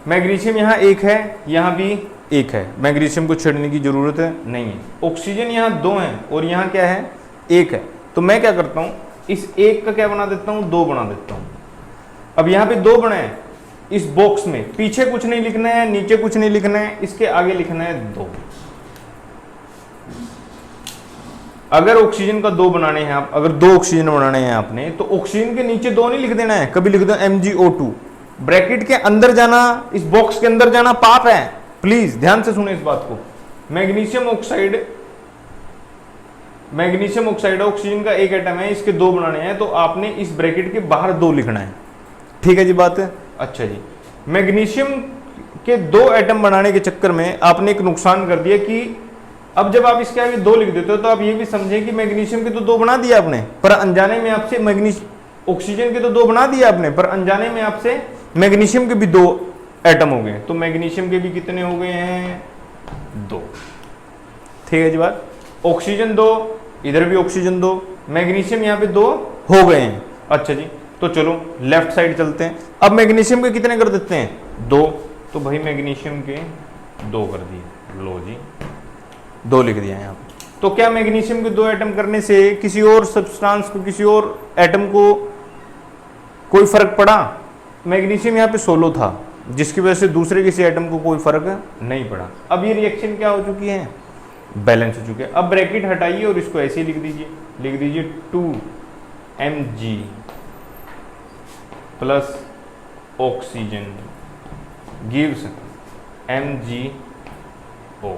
मैग्नीशियम यहाँ 1 है, यहाँ भी 1 है, मैग्नीशियम को छेड़ने की जरूरत नहीं है। ऑक्सीजन यहाँ 2 है और यहाँ क्या है? 1 है। तो मैं क्या करता हूँ, इस 1 का क्या बना देता हूँ? 2 बना देता हूँ। अब यहाँ पे 2 बने हैं, इस बॉक्स में पीछे कुछ नहीं लिखना है, नीचे कुछ नहीं लिखना है, इसके आगे लिखना है 2। अगर ऑक्सीजन का 2 बनाने हैं आप, अगर 2 ऑक्सीजन बनाने हैं आपने, तो ऑक्सीजन के नीचे 2 नहीं लिख देना है, कभी लिख दो MgO2। ब्रैकेट के अंदर जाना, इस बॉक्स के अंदर जाना पाप है। प्लीज ध्यान से सुने इस बात को। Magnesium oxide magnesium oxide oxygen का एक एटम है, इसके दो बनाने हैं, तो आपने इस ब्रैकेट के बाहर दो लिखना है। ठीक है जी बात है। अच्छा जी, मैग्नीशियम के दो एटम बनाने के चक्कर में आपने एक नुकसान कर दिया कि अब जब आप इसके आगे दो लिख देते हो तो आप ये भी समझें कि मैग्नीशियम के तो दो बना दिया आपने, पर अनजाने में आपसे ऑक्सीजन के तो दो बना दिया आपने, पर अनजाने में आपसे मैग्नीशियम के भी दो एटम हो गए। तो मैग्नीशियम के भी कितने हो गए हैं? दो। ठीक है जी बात। ऑक्सीजन दो, इधर भी ऑक्सीजन दो, मैग्नीशियम यहाँ पे दो हो गए हैं। अच्छा जी, तो चलो लेफ्ट साइड चलते हैं। अब मैग्नीशियम के कितने कर देते हैं? दो। तो भाई मैग्नीशियम के दो कर दिए, लो जी दो लिख दिया यहाँ पे। तो क्या मैग्नीशियम के दो एटम करने से किसी और सब्सटेंस को, किसी और एटम को कोई फर्क पड़ा? मैग्नीशियम यहाँ पे 16 था, जिसकी वजह से दूसरे किसी एटम को कोई फर्क नहीं पड़ा। अब ये रिएक्शन क्या हो चुकी है? बैलेंस हो चुके हैं। अब ब्रैकेट हटाइए और इसको ऐसे ही लिख दीजिए 2Mg plus oxygen gives MgO।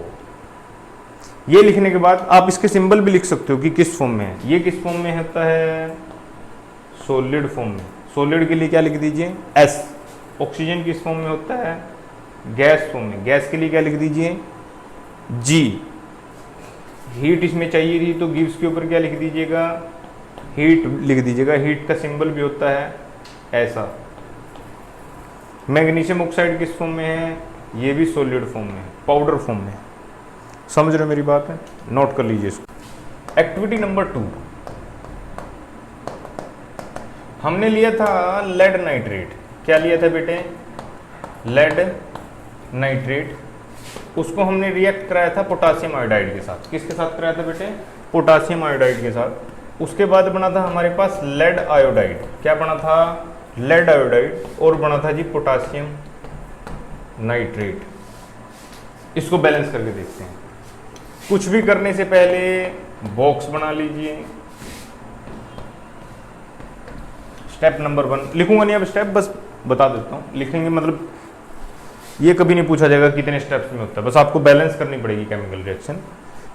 ये लिखने के बाद आप इसके सिंबल भी लिख सकते हो कि किस फॉर्म में है। ये किस फॉर्म में होता है? सॉलिड फॉर्म में। सॉलिड के लिए क्या लिख दीजिए? S। ऑक्सीजन किस फॉर्म में होता है? गैस फॉर्म में। गैस के लिए क्या लिख दीजिए? G। हीट इसमें चाहिए थी तो गिव्स के ऊपर क्या लिख दीजिएगा? हीट लिख दीजिएगा। हीट का सिंबल भी होता है ऐसा। मैग्नीशियम ऑक्साइड किस फॉर्म में है? ये भी सॉलिड फॉर्म में है, पाउडर फॉर्म में। समझ रहे हो मेरी बात है? नोट कर लीजिए इसको। एक्टिविटी नंबर 2 हमने लिया था लेड नाइट्रेट। क्या लिया था बेटे? Lead nitrate. उसको हमने रिएक्ट कराया था पोटासियम आयोडाइड के साथ। किसके साथ कराया था बेटे? पोटासियम आयोडाइड के साथ। उसके बाद बना था हमारे पास लेड आयोडाइड। क्या बना था? Lead iodide. और बना था जी पोटासियम नाइट्रेट। इसको बैलेंस करके देखते हैं। कुछ भी करने से पहले बॉक्स बना लीजिए। स्टेप नंबर 1 लिखूंगा नहीं अब स्टेप, बस बता देता हूं। लिखेंगे मतलब ये कभी नहीं पूछा जाएगा कितने स्टेप्स में होता है, बस आपको बैलेंस करनी पड़ेगी केमिकल रिएक्शन।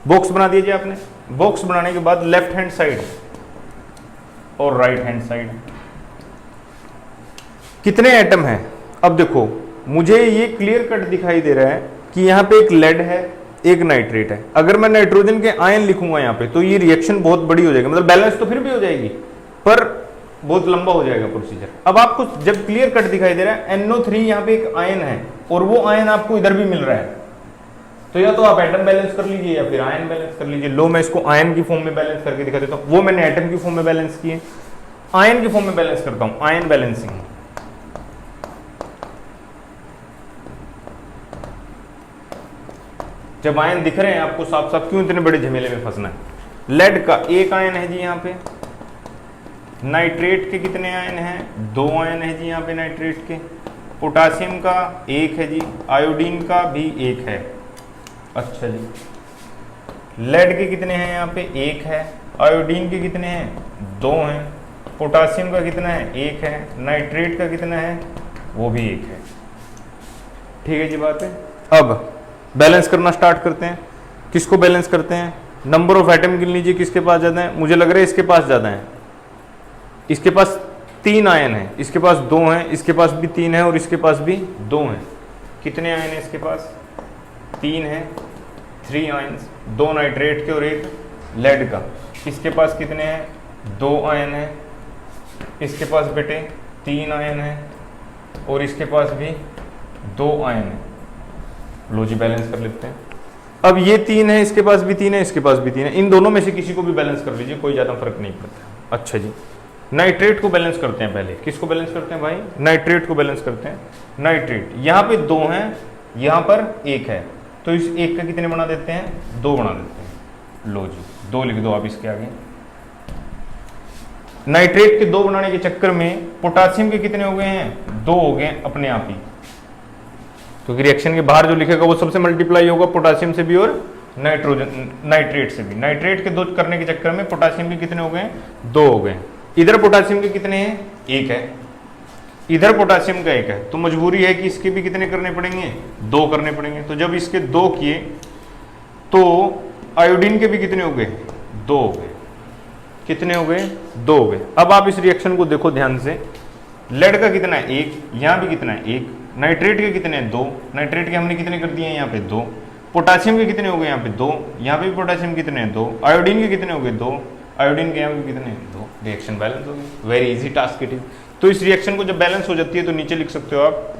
बॉक्स बना दीजिए आपने। बॉक्स बनाने के बाद लेफ्ट हैंड साइड और राइट हैंड साइड कितने एटम हैं? अब देखो मुझे ये क्लियर कट दिखाई दे रहा है कि यहाँ पे एक लेड है, एक नाइट्रेट है। अगर मैं नाइट्रोजन के आयन लिखूंगा यहाँ पे तो ये रिएक्शन बहुत बड़ी हो जाएगी, मतलब बैलेंस तो फिर भी हो जाएगी पर बहुत लंबा हो जाएगा प्रोसीजर। अब आपको जब क्लियर कट दिखाई दे रहा है NO3 यहाँ पे एक आयन है और वो आयन आपको इधर भी मिल रहा है, तो या तो आप एटम बैलेंस कर लीजिए या फिर आयन बैलेंस कर लीजिए। लो मैं इसको आयन की फॉर्म में बैलेंस करके दिखा देता हूँ। वो मैंने एटम की फॉर्म में बैलेंस किए, आयन की फॉर्म में बैलेंस करता हूँ, आयन बैलेंसिंग। जब आयन दिख रहे हैं आपको साफ साफ, क्यों इतने बड़े झमेले में फंसना है? लेड का एक आयन है जी यहाँ पे। नाइट्रेट के कितने आयन हैं? 2 आयन है जी यहाँ पे नाइट्रेट के। पोटासियम का 1 है जी, आयोडीन का भी 1 है। अच्छा जी, लेड के कितने हैं यहाँ पे? 1 है। आयोडीन के कितने हैं? 2 हैं। पोटासियम का कितना है? 1 है। नाइट्रेट का कितना है? वो भी 1 है। ठीक है जी बात है। अब बैलेंस करना स्टार्ट करते हैं। किसको बैलेंस करते हैं? नंबर ऑफ एटम गिन लीजिए किसके पास ज़्यादा है। मुझे लग रहा है इसके पास ज़्यादा है। इसके पास 3 आयन है, इसके पास 2 हैं, इसके पास भी 3 है और इसके पास भी 2 हैं। कितने आयन है इसके पास? 3 है, 3 आयन्स, 2 नाइट्रेट के और 1 लेड का। इसके पास कितने हैं? 2 आयन है। इसके पास बेटे 3 आयन है और इसके पास भी 2 आयन है। लो जी बैलेंस कर लेते हैं। अब ये 3 है, इसके पास भी 3 है, इसके पास भी 3 है। इन दोनों में से किसी को भी बैलेंस कर लीजिए, कोई ज़्यादा फर्क नहीं पड़ता। अच्छा जी, नाइट्रेट को बैलेंस करते हैं पहले। किसको बैलेंस करते हैं भाई? नाइट्रेट को बैलेंस करते हैं। नाइट्रेट यहाँ पे 2 हैं, यहाँ पर 1 है, तो इस 1 का कितने बना देते हैं? 2 बना देते हैं। लो जी 2 लिख दो आप इसके आगे। नाइट्रेट के 2 बनाने के चक्कर में पोटासियम के कितने हो गए हैं? 2 हो गए अपने आप ही, क्योंकि रिएक्शन के बाहर जो लिखेगा वो सबसे मल्टीप्लाई होगा, पोटासियम से भी और नाइट्रोजन नाइट्रेट से भी। नाइट्रेट के 2 करने के चक्कर में पोटासियम के कितने हो गए? 2 हो गए। इधर पोटासियम के कितने हैं? 1 है। इधर पोटासियम का 1 है, तो मजबूरी है कि इसके भी कितने करने पड़ेंगे? 2 करने पड़ेंगे। तो जब इसके 2 किए तो आयोडीन के भी कितने हो गए? 2 हो गए। कितने हो गए? 2 हो गए। अब आप इस रिएक्शन को देखो ध्यान से, लेड का कितना है? 1, यहाँ भी कितना है? 1। नाइट्रेट के कितने हैं? 2। नाइट्रेट के हमने कितने कर दिए हैं यहाँ पे? 2। पोटासियम के कितने हो गए? यहाँ पे 2। यहाँ पे भी पोटासियम कितने हैं? 2। आयोडीन के कितने हो गए? 2। आयोडीन के यहाँ पे कितने हैं? 2। रिएक्शन बैलेंस हो गई। Very easy task it is. तो इस रिएक्शन को जब बैलेंस हो जाती है तो नीचे लिख सकते हो आप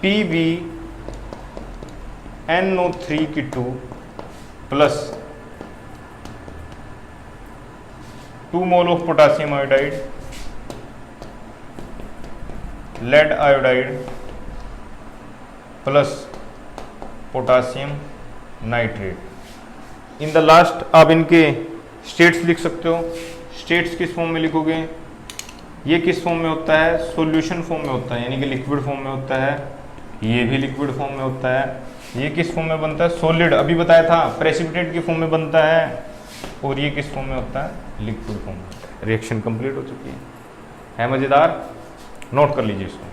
PbNO3 की 2 plus 2 mole of potassium iodide, lead iodide plus potassium nitrate. In the last आप इनके स्टेट्स लिख सकते हो। स्टेट्स किस फॉर्म में लिखोगे? ये किस फॉर्म में होता है? सॉल्यूशन फॉर्म में होता है, यानी कि लिक्विड फॉर्म में होता है। ये भी लिक्विड फॉर्म में होता है। ये किस फॉर्म में बनता है? सॉलिड, अभी बताया था प्रेसिपिटेट की फॉर्म में बनता है। और ये किस फॉर्म में होता है? लिक्विड फॉर्म में होता है। रिएक्शन कंप्लीट हो चुकी है मजेदार? नोट कर लीजिए इसको।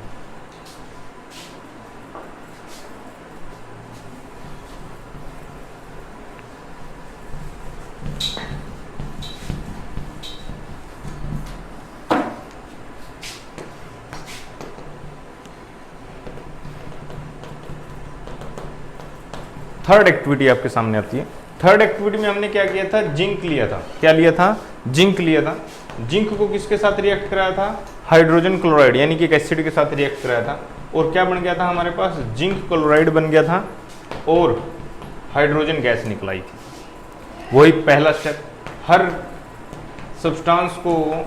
थर्ड एक्टिविटी आपके सामने आती है। थर्ड एक्टिविटी में हमने क्या किया था? जिंक लिया था। क्या लिया था? जिंक लिया था। जिंक को किसके साथ रिएक्ट कराया था? हाइड्रोजन क्लोराइड, यानी कि एक एसिड के साथ रिएक्ट कराया था। और क्या बन गया था हमारे पास? जिंक क्लोराइड बन गया था और हाइड्रोजन गैस निकल आई थी। वही पहला स्टेप। हर सब्सटेंस को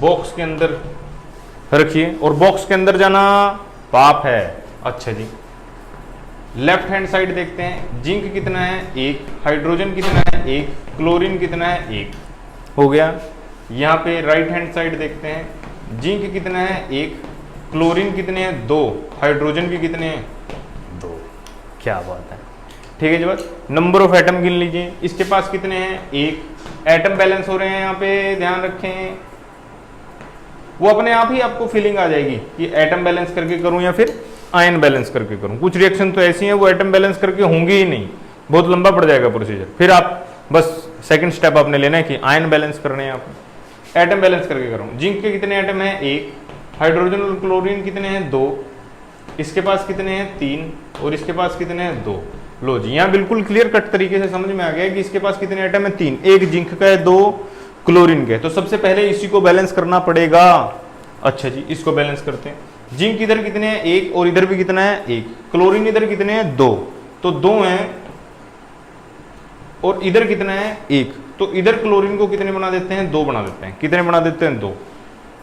बॉक्स के अंदर रखिए, और बॉक्स के अंदर जाना पाप है। अच्छा जी, लेफ्ट हैंड साइड देखते हैं। जिंक कितना है? 1। हाइड्रोजन कितना है? 1। क्लोरीन कितना है? 1। हो गया। यहाँ पे राइट हैंड साइड देखते हैं। जिंक कितना है? 1। क्लोरीन कितने हैं? 2। हाइड्रोजन भी कितने हैं? 2। क्या बात है, ठीक है जी। बस नंबर ऑफ एटम गिन लीजिए। इसके पास कितने हैं? 1। एटम बैलेंस हो रहे हैं यहाँ पे, ध्यान रखें। वो अपने आप ही आपको फीलिंग आ जाएगी कि एटम बैलेंस करके करूं या फिर आयन बैलेंस करके करूं। कुछ रिएक्शन तो ऐसी हैं वो एटम बैलेंस करके होंगी ही नहीं, बहुत लंबा पड़ जाएगा प्रोसीजर। फिर आप बस सेकंड स्टेप आपने लेना है कि आयन बैलेंस करने हैं आपको। एटम बैलेंस करके करूं। जिंक के कितने एटम हैं? 1। हाइड्रोजन और क्लोरीन कितने हैं? 2। इसके पास कितने हैं? 3। और इसके पास कितने हैं? 2। लो जी, यहाँ बिल्कुल क्लियर कट तरीके से समझ में आ गया कि इसके पास कितने एटम है? 3। एक जिंक का है, 2 क्लोरीन के। तो सबसे पहले इसी को बैलेंस करना पड़ेगा। अच्छा जी, इसको बैलेंस करते हैं। जिंक इधर कितने हैं? 1। और इधर भी कितना है? 1। क्लोरीन इधर कितने हैं? 2। तो 2 हैं। और इधर कितना है? 1। तो इधर क्लोरीन को कितने बना देते हैं? 2 बना देते हैं। कितने बना देते हैं? 2।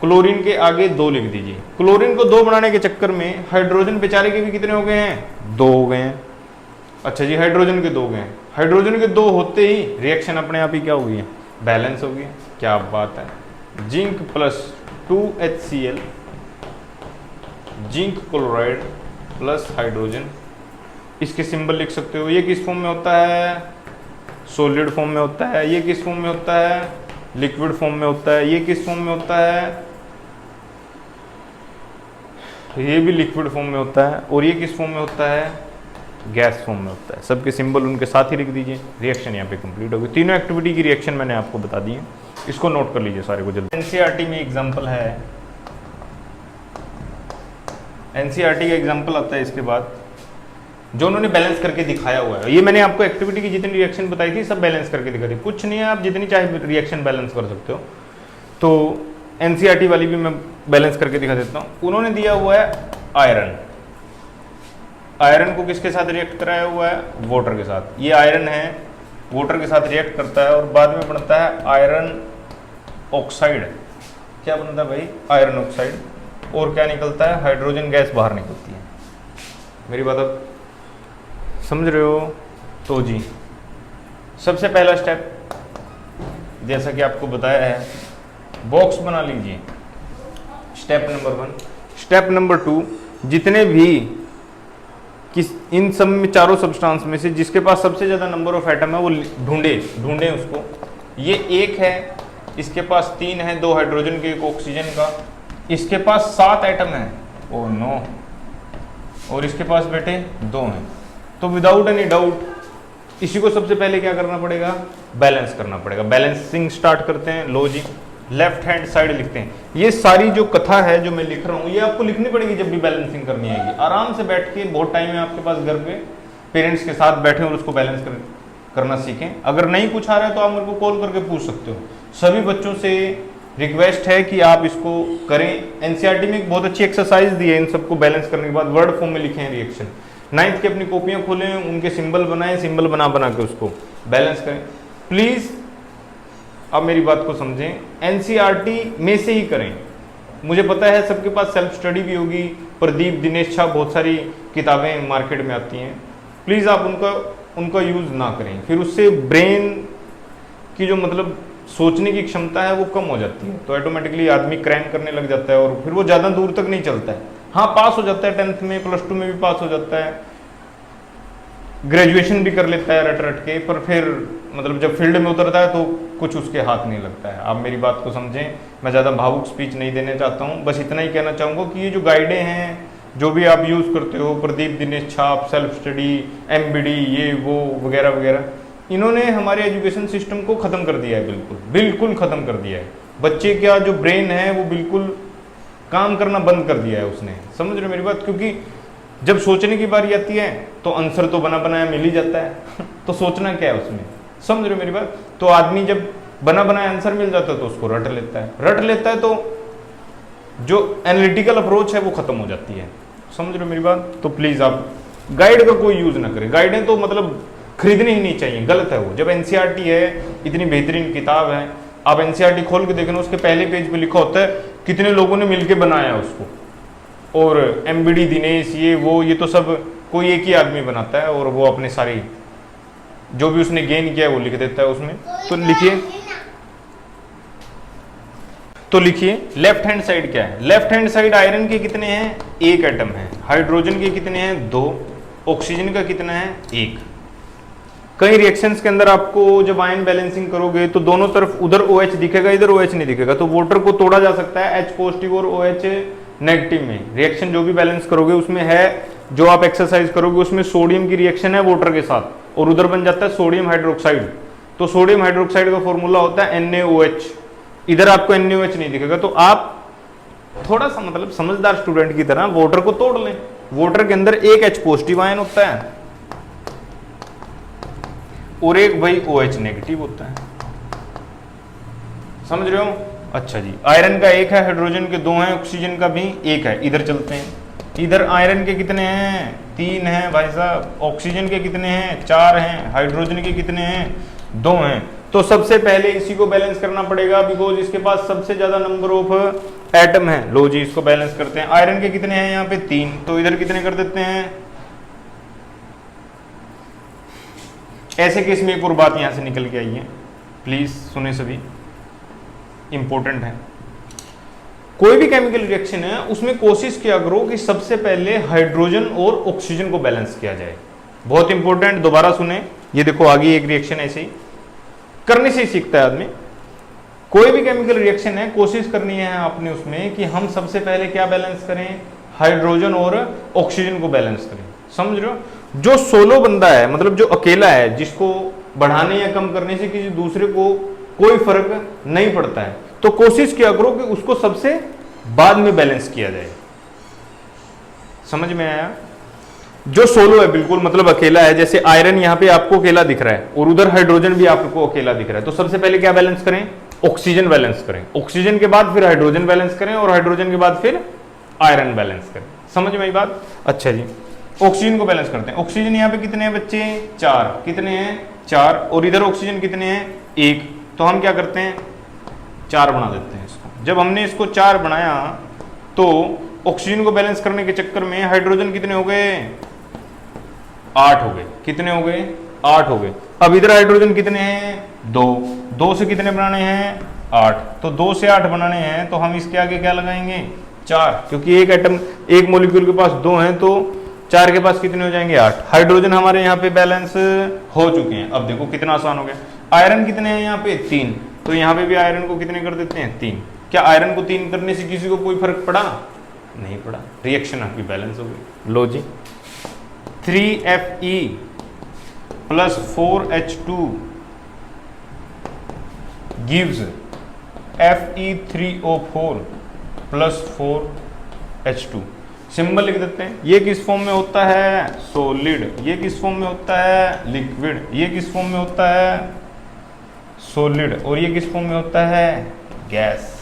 क्लोरीन के आगे 2 लिख दीजिए। क्लोरीन को 2 बनाने के चक्कर में हाइड्रोजन बेचारे के भी कितने हो गए हैं? 2 हो गए हैं। अच्छा जी, हाइड्रोजन के 2 गए हैं। हाइड्रोजन के 2 होते ही रिएक्शन अपने आप ही क्या हो गई है? बैलेंस हो गई। क्या बात है। Zinc plus 2HCl, zinc chloride plus hydrogen. इसके सिंबल लिख सकते हो। ये किस फॉर्म में होता है? सॉलिड फॉर्म में होता है। ये किस फॉर्म में होता है? लिक्विड फॉर्म में होता है। ये किस फॉर्म में होता है? ये भी लिक्विड फॉर्म में होता है। और ये किस फॉर्म में होता है? गैस फॉर्म में होता है। सबके सिंबल उनके साथ ही लिख दीजिए। रिएक्शन यहाँ पे कंप्लीट हो गई। तीनों एक्टिविटी की रिएक्शन मैंने आपको बता दी है। इसको नोट कर लीजिए सारे को जल्दी। एनसीईआरटी में एग्जांपल है, एनसीईआरटी का एग्जांपल आता है इसके बाद, जो उन्होंने बैलेंस करके दिखाया हुआ है। ये मैंने आपको एक्टिविटी की जितनी रिएक्शन बताई थी सब बैलेंस करके दिखा दी। कुछ नहीं है, आप जितनी चाहे रिएक्शन बैलेंस कर सकते हो। तो एनसीईआरटी वाली भी मैं बैलेंस करके दिखा देता हूँ। उन्होंने दिया हुआ है आयरन। आयरन को किसके साथ रिएक्ट कराया हुआ है? वाटर के साथ। ये आयरन है, वाटर के साथ रिएक्ट करता है और बाद में बनता है आयरन ऑक्साइड। क्या बनता है भाई? Iron oxide. और क्या निकलता है? हाइड्रोजन गैस बाहर निकलती है। मेरी बात आप समझ रहे हो? तो जी, सबसे पहला स्टेप जैसा कि आपको बताया है, बॉक्स बना लीजिए। Step number 1। स्टेप नंबर 2, जितने भी इन सब में चारों सब्सटेंस में से जिसके पास सबसे ज़्यादा नंबर ऑफ एटम है वो ढूंढें उसको। ये 1 है, इसके पास 3 है, 2 हाइड्रोजन के 1 ऑक्सीजन का। इसके पास 7 एटम है। Oh no. और इसके पास बेटे 2 हैं। तो विदाउट एनी डाउट इसी को सबसे पहले क्या करना पड़ेगा, बैलेंस करना पड़ेगा। बैलेंसिंग स्टार्ट करते हैं, लो जी, लेफ्ट हैंड साइड लिखते हैं। ये सारी जो कथा है जो मैं लिख रहा हूँ ये आपको लिखनी पड़ेगी जब भी बैलेंसिंग करनी आएगी। आराम से बैठ के, बहुत टाइम है आपके पास घर पे, पेरेंट्स के साथ बैठे और उसको बैलेंस करना सीखें। अगर नहीं कुछ आ रहा है तो आप मेरे को कॉल करके पूछ सकते हो। सभी बच्चों से रिक्वेस्ट है कि आप इसको करें। एनसीईआरटी में एक बहुत अच्छी एक्सरसाइज दी है इन सबको बैलेंस करने के बाद, वर्ड फॉर्म में लिखे हैं रिएक्शन। 9th की अपनी कॉपियां खोलें, उनके सिंबल बनाएं, सिंबल बना बना के उसको बैलेंस करें। प्लीज अब मेरी बात को समझें, एनसीईआरटी में से ही करें। मुझे पता है सबके पास सेल्फ स्टडी भी होगी, प्रदीप, दिनेश छा, बहुत सारी किताबें मार्केट में आती हैं। प्लीज आप उनका यूज ना करें, फिर उससे ब्रेन की जो मतलब सोचने की क्षमता है वो कम हो जाती है, तो ऑटोमेटिकली आदमी क्रैम करने लग जाता है और फिर वो ज़्यादा दूर तक नहीं चलता है। हाँ, पास हो जाता है 10th में, +2 में भी पास हो जाता है, ग्रेजुएशन भी कर लेता है रट रट के, पर फिर मतलब जब फील्ड में उतरता है तो कुछ उसके हाथ नहीं लगता है। आप मेरी बात को समझें, मैं ज़्यादा भावुक स्पीच नहीं देने चाहता हूँ, बस इतना ही कहना चाहूँगा कि ये जो गाइडें हैं जो भी आप यूज़ करते हो, प्रदीप, दिनेश छाप, सेल्फ स्टडी, MBD, ये वो वगैरह वगैरह, इन्होंने हमारे एजुकेशन सिस्टम को ख़त्म कर दिया है, बिल्कुल बिल्कुल ख़त्म कर दिया है। बच्चे का जो ब्रेन है वो बिल्कुल काम करना बंद कर दिया है उसने, समझ रहे हो मेरी बात? क्योंकि जब सोचने की बारी आती है तो आंसर तो बना बनाया मिल ही जाता है तो सोचना क्या है उसमें, समझ रहे हो मेरी बात? तो आदमी जब बना बनाया आंसर मिल जाता है तो उसको रट लेता है, तो जो एनालिटिकल अप्रोच है वो खत्म हो जाती है, समझ रहे हो मेरी बात? तो प्लीज आप गाइड का कोई यूज ना करें। गाइडें तो मतलब खरीदनी ही नहीं चाहिए, गलत है वो। जब एनसीईआरटी है, इतनी बेहतरीन किताब है, आप एनसीईआरटी खोल के देखना, उसके पहले पेज पे लिखा होता है कितने लोगों ने मिलके बनाया उसको, और MBD, दिनेश, ये वो, ये तो सब कोई एक ही आदमी बनाता है और वो अपने सारी जो भी उसने गेन किया है वो लिख देता है उसमें। तो लिखिए लेफ्ट हैंड साइड क्या है। लेफ्ट हैंड साइड आयरन के कितने हैं, 1 एटम है। हाइड्रोजन के कितने हैं, 2। ऑक्सीजन का कितना है, 1। कई रिएक्शंस के अंदर आपको जब आयन बैलेंसिंग करोगे तो दोनों तरफ उधर OH दिखेगा, इधर OH नहीं दिखेगा, तो वाटर को तोड़ा जा सकता है H पॉजिटिव और OH नेगेटिव में। रिएक्शन जो भी बैलेंस करोगे उसमें है, जो आप एक्सरसाइज करोगे उसमें सोडियम की रिएक्शन है वाटर के साथ, और उधर बन जाता है सोडियम हाइड्रोक्साइड। तो सोडियम हाइड्रोक्साइड का फॉर्मूला होता है NaOH, इधर आपको NaOH नहीं दिखेगा। तो आप थोड़ा सा मतलब समझदार स्टूडेंट की तरह वाटर को तोड़ लें। वाटर के अंदर एक H पॉजिटिव आयन होता है और एक भाई OH नेगेटिव होता है, समझ रहे हो? अच्छा जी, आयरन का 1 है, हाइड्रोजन के 2 हैं, ऑक्सीजन का भी 1 है। इधर चलते हैं, इधर आयरन के कितने हैं, 3 हैं भाई साहब। ऑक्सीजन के कितने हैं, 4 हैं। हाइड्रोजन के कितने हैं, 2 हैं। तो सबसे पहले इसी को बैलेंस करना पड़ेगा, बिकॉज इसके पास सबसे ज्यादा नंबर ऑफ एटम है। लो जी, इसको बैलेंस करते हैं। आयरन के कितने हैं यहाँ पे, 3, तो इधर कितने कर देते हैं। ऐसे केस में एक और बात यहां से निकल के आई है, प्लीज सुने सभी, इंपॉर्टेंट है। कोई भी केमिकल रिएक्शन है उसमें कोशिश किया करो कि सबसे पहले हाइड्रोजन और ऑक्सीजन को बैलेंस किया जाए। बहुत इंपॉर्टेंट, दोबारा सुने। ये देखो आगे एक रिएक्शन ऐसे ही करने से ही सीखता है आदमी। कोई भी केमिकल रिएक्शन है, कोशिश करनी है आपने उसमें कि हम सबसे पहले क्या बैलेंस करें, हाइड्रोजन और ऑक्सीजन को बैलेंस करें, समझ रहे हो? जो सोलो बंदा है, मतलब जो अकेला है, जिसको बढ़ाने या कम करने से किसी दूसरे को कोई फर्क नहीं पड़ता है, तो कोशिश किया करो कि उसको सबसे बाद में बैलेंस किया जाए। समझ में आया? जो सोलो है, बिल्कुल मतलब अकेला है, जैसे आयरन यहाँ पे आपको अकेला दिख रहा है और उधर हाइड्रोजन भी आपको अकेला दिख रहा है, तो सबसे पहले क्या बैलेंस करें, ऑक्सीजन बैलेंस करें। ऑक्सीजन के बाद फिर हाइड्रोजन बैलेंस करें और हाइड्रोजन के बाद फिर आयरन बैलेंस करें। समझ में आई बात? अच्छा जी, ऑक्सीजन को बैलेंस करते हैं। ऑक्सीजन यहाँ पे कितने हैं बच्चे, 4। कितने हैं, 4। और इधर ऑक्सीजन कितने हैं, 1। तो हम क्या करते हैं, 4 बना देते हैं इसको। जब हमने इसको 4 बनाया तो ऑक्सीजन को बैलेंस करने के चक्कर में हाइड्रोजन कितने हो गए, 8 हो गए। कितने हो गए, 8 हो गए। अब इधर हाइड्रोजन कितने हैं, 2। 2 से कितने बनाने हैं, 8। तो 2 से 8 बनाने हैं, तो हम इसके आगे क्या लगाएंगे, 4, क्योंकि एक एटम, एक मॉलिक्यूल के पास 2 हैं, तो 4 के पास कितने हो जाएंगे, 8। हाइड्रोजन हमारे यहाँ पे बैलेंस हो चुके हैं। अब देखो कितना आसान हो गया। आयरन कितने हैं यहाँ पे, 3, तो यहाँ पे भी आयरन को कितने कर देते हैं, 3। क्या आयरन को 3 करने से किसी को कोई फर्क पड़ा, नहीं पड़ा, रिएक्शन आपकी बैलेंस हो गई। लो जी, 3Fe plus 4H2 gives Fe3O4 plus 4H2। Symbol लिख देते हैं। ये किस फॉर्म में होता है? सॉलिड। ये किस फॉर्म में होता है? लिक्विड। ये किस फॉर्म में होता है? सॉलिड। और ये किस फॉर्म में होता है? गैस।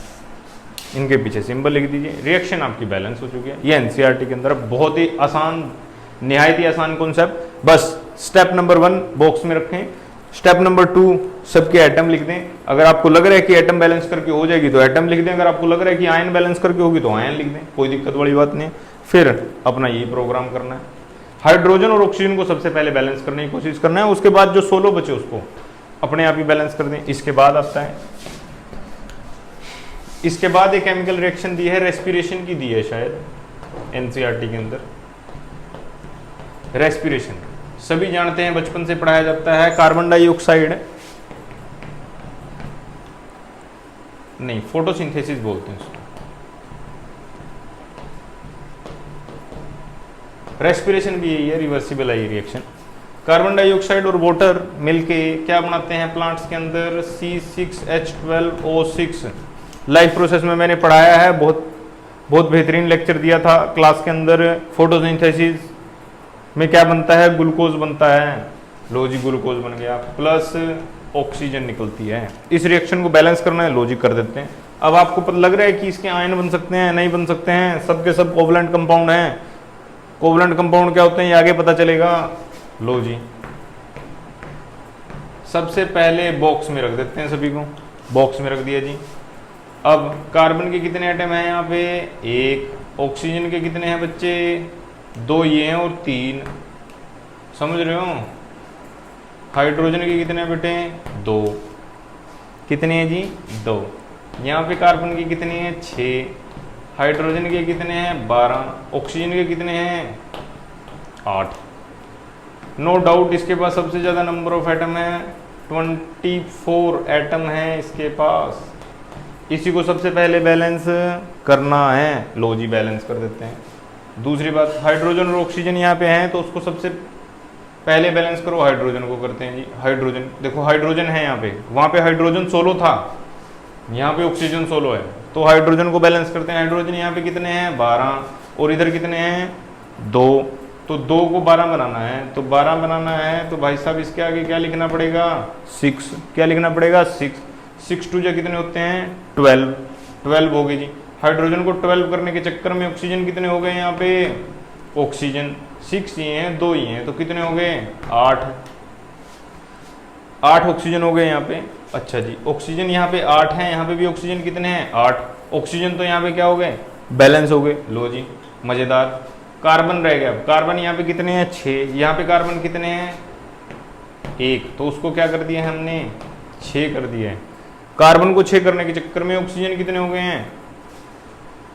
इनके पीछे सिंबल लिख दीजिए। रिएक्शन आपकी बैलेंस हो चुकी है। ये एनसीईआरटी के अंदर बहुत ही आसान, निहायत ही आसान कॉन्सेप्ट। बस स्टेप नंबर 1 बॉक्स में रखें, स्टेप नंबर 2 सबके एटम लिख दें। अगर आपको लग रहा है कि एटम बैलेंस करके हो जाएगी तो एटम लिख दें, अगर आपको लग रहा है कि आयन बैलेंस करके होगी तो आयन लिख दें, कोई दिक्कत वाली बात नहीं है। फिर अपना यही प्रोग्राम करना है। हाइड्रोजन और ऑक्सीजन को सबसे पहले बैलेंस करने की कोशिश करना है, उसके बाद जो सोलो बचे उसको अपने आप ही बैलेंस कर दें। इसके बाद आता है, इसके बाद एक केमिकल रिएक्शन दी है, रेस्पिरेशन की दी है शायद एनसीईआरटी के अंदर। रेस्पिरेशन सभी जानते हैं, बचपन से पढ़ाया जाता है। कार्बन डाइऑक्साइड नहीं, फोटोसिंथेसिस बोलते हैं उसको। रेस्पिरेशन भी यही है, रिवर्सिबल है ये रिएक्शन। कार्बन डाइऑक्साइड और वाटर मिलके क्या बनाते हैं प्लांट्स के अंदर? C6H12O6। लाइफ प्रोसेस में मैंने पढ़ाया है, बहुत बेहतरीन लेक्चर दिया था क्लास के अंदर। फोटोसिंथेसिस में क्या बनता है? ग्लूकोज बनता है। लो जी, ग्लूकोज बन गया, प्लस ऑक्सीजन निकलती है। इस रिएक्शन को बैलेंस करना है, लॉजिक कर देते हैं। अब आपको पता लग रहा है कि इसके आयन बन सकते हैं, नहीं बन सकते हैं, सबके सब कोवलेंट कंपाउंड हैं। कोवलेंट कंपाउंड क्या होते हैं ये आगे पता चलेगा। लो जी, सबसे पहले बॉक्स में रख देते हैं, सभी को बॉक्स में रख दिया जी। अब कार्बन के कितने एटम हैं यहाँ पे? 1। ऑक्सीजन के कितने हैं बच्चे? 2 ये हैं और 3, समझ रहे हो? हाइड्रोजन के कितने हैं बेटे? 2। कितने हैं जी? 2। यहाँ पे कार्बन के कितने हैं? 6। हाइड्रोजन के कितने हैं? 12। ऑक्सीजन के कितने हैं? 8। नो डाउट इसके पास सबसे ज़्यादा नंबर ऑफ एटम है, 24 एटम है इसके पास। इसी को सबसे पहले बैलेंस करना है। लो जी, बैलेंस कर देते हैं। दूसरी बात, हाइड्रोजन और ऑक्सीजन यहाँ पे हैं तो उसको सबसे पहले बैलेंस करो। हाइड्रोजन को करते हैं जी। हाइड्रोजन देखो, हाइड्रोजन है यहाँ पे, वहाँ पे हाइड्रोजन सोलो था, यहाँ पे ऑक्सीजन सोलो है, तो हाइड्रोजन को बैलेंस करते हैं। हाइड्रोजन यहाँ पे कितने हैं? 12। और इधर कितने हैं? 2। तो 2 को 12 बनाना है, तो 12 बनाना है तो भाई साहब इसके आगे क्या लिखना पड़ेगा? 6। क्या लिखना पड़ेगा? 6। 6 2 कितने होते हैं? 12। 12 हो गए जी। हाइड्रोजन को 12 करने के चक्कर में ऑक्सीजन कितने हो गए यहाँ पे? ऑक्सीजन 6 ये हैं, 2 ये हैं, तो कितने हो गए? 8। 8 ऑक्सीजन हो गए यहाँ पे। अच्छा जी, ऑक्सीजन यहाँ पे 8 है, यहाँ पे भी ऑक्सीजन कितने हैं? 8। ऑक्सीजन तो यहाँ पे क्या हो गए? बैलेंस हो गए। लो जी, मजेदार। कार्बन रह गया। कार्बन यहाँ पे कितने हैं? 6। यहाँ पे कार्बन कितने हैं? 1। तो उसको क्या कर दिया हमने? 6 कर दिया है। कार्बन को 6 करने के चक्कर में ऑक्सीजन कितने हो गए हैं?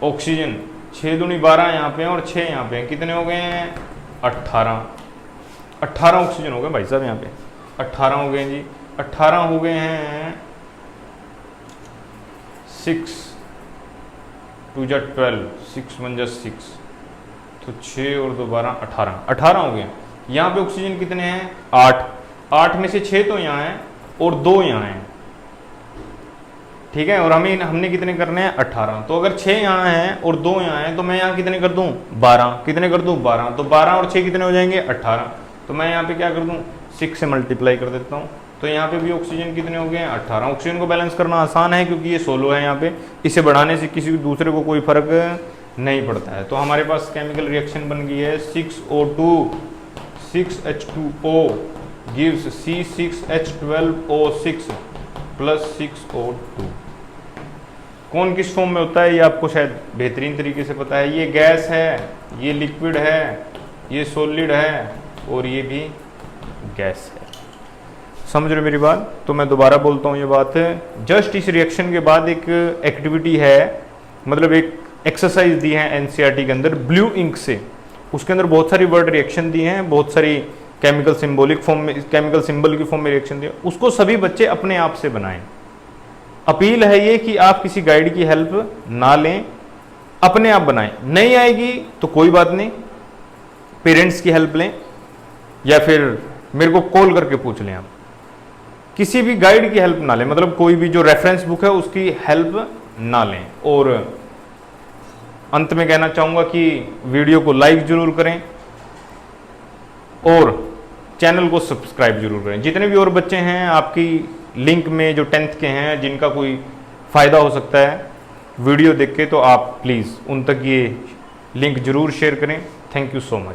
ऑक्सीजन 6 दूनी 12 यहाँ पे और 6 यहाँ पे, कितने हो गए हैं? 18। 18 ऑक्सीजन हो गए भाई साहब यहाँ पे। 18 हो गए जी। 18 हो गए हैं। 6 2 जा 12, 6 1 जा 6, तो 6 और 2 12, 18। 18 हो गए। यहाँ पे ऑक्सीजन कितने हैं? 8। 8 में से 6 तो यहाँ हैं और 2 यहाँ हैं, ठीक है। और हमने कितने करने हैं? 18। तो अगर 6 यहाँ हैं और 2 यहाँ हैं तो मैं यहाँ कितने कर दूँ? 12। कितने कर दूँ? 12। तो 12 और 6 कितने हो जाएंगे? 18। तो मैं यहाँ पे क्या कर दूँ? 6 से मल्टीप्लाई कर देता हूँ। तो यहाँ पे भी ऑक्सीजन कितने हो गए हैं? 18। ऑक्सीजन को बैलेंस करना आसान है क्योंकि ये सोलो है यहाँ पे, इसे बढ़ाने से किसी दूसरे को कोई फर्क नहीं पड़ता है। तो हमारे पास केमिकल रिएक्शन बन गई है 6O2 6H2O gives C6H12O6 plus 6O2। कौन किस फॉर्म में होता है ये आपको शायद बेहतरीन तरीके से पता है। ये गैस है, ये लिक्विड है, ये सॉलिड है और ये भी गैस है। समझ रहे मेरी बात? तो मैं दोबारा बोलता हूँ ये बात है। जस्ट इस रिएक्शन के बाद एक एक्टिविटी है, मतलब एक एक्सरसाइज दी है एनसीईआरटी के अंदर ब्लू इंक से। उसके अंदर बहुत सारी वर्ड रिएक्शन दी हैं, बहुत सारी केमिकल सिंबॉलिक फॉर्म में, केमिकल सिंबल की फॉर्म में रिएक्शन दिए। उसको सभी बच्चे अपने आप से बनाएं। अपील है ये कि आप किसी गाइड की हेल्प ना लें, अपने आप बनाएं। नहीं आएगी तो कोई बात नहीं, पेरेंट्स की हेल्प लें या फिर मेरे को कॉल करके पूछ लें आप, किसी भी गाइड की हेल्प ना लें, मतलब कोई भी जो रेफरेंस बुक है उसकी हेल्प ना लें। और अंत में कहना चाहूँगा कि वीडियो को लाइक जरूर करें और चैनल को सब्सक्राइब जरूर करें। जितने भी और बच्चे हैं आपकी लिंक में जो 10th के हैं जिनका कोई फ़ायदा हो सकता है वीडियो देख के, तो आप प्लीज़ उन तक ये लिंक जरूर शेयर करें। Thank you so much.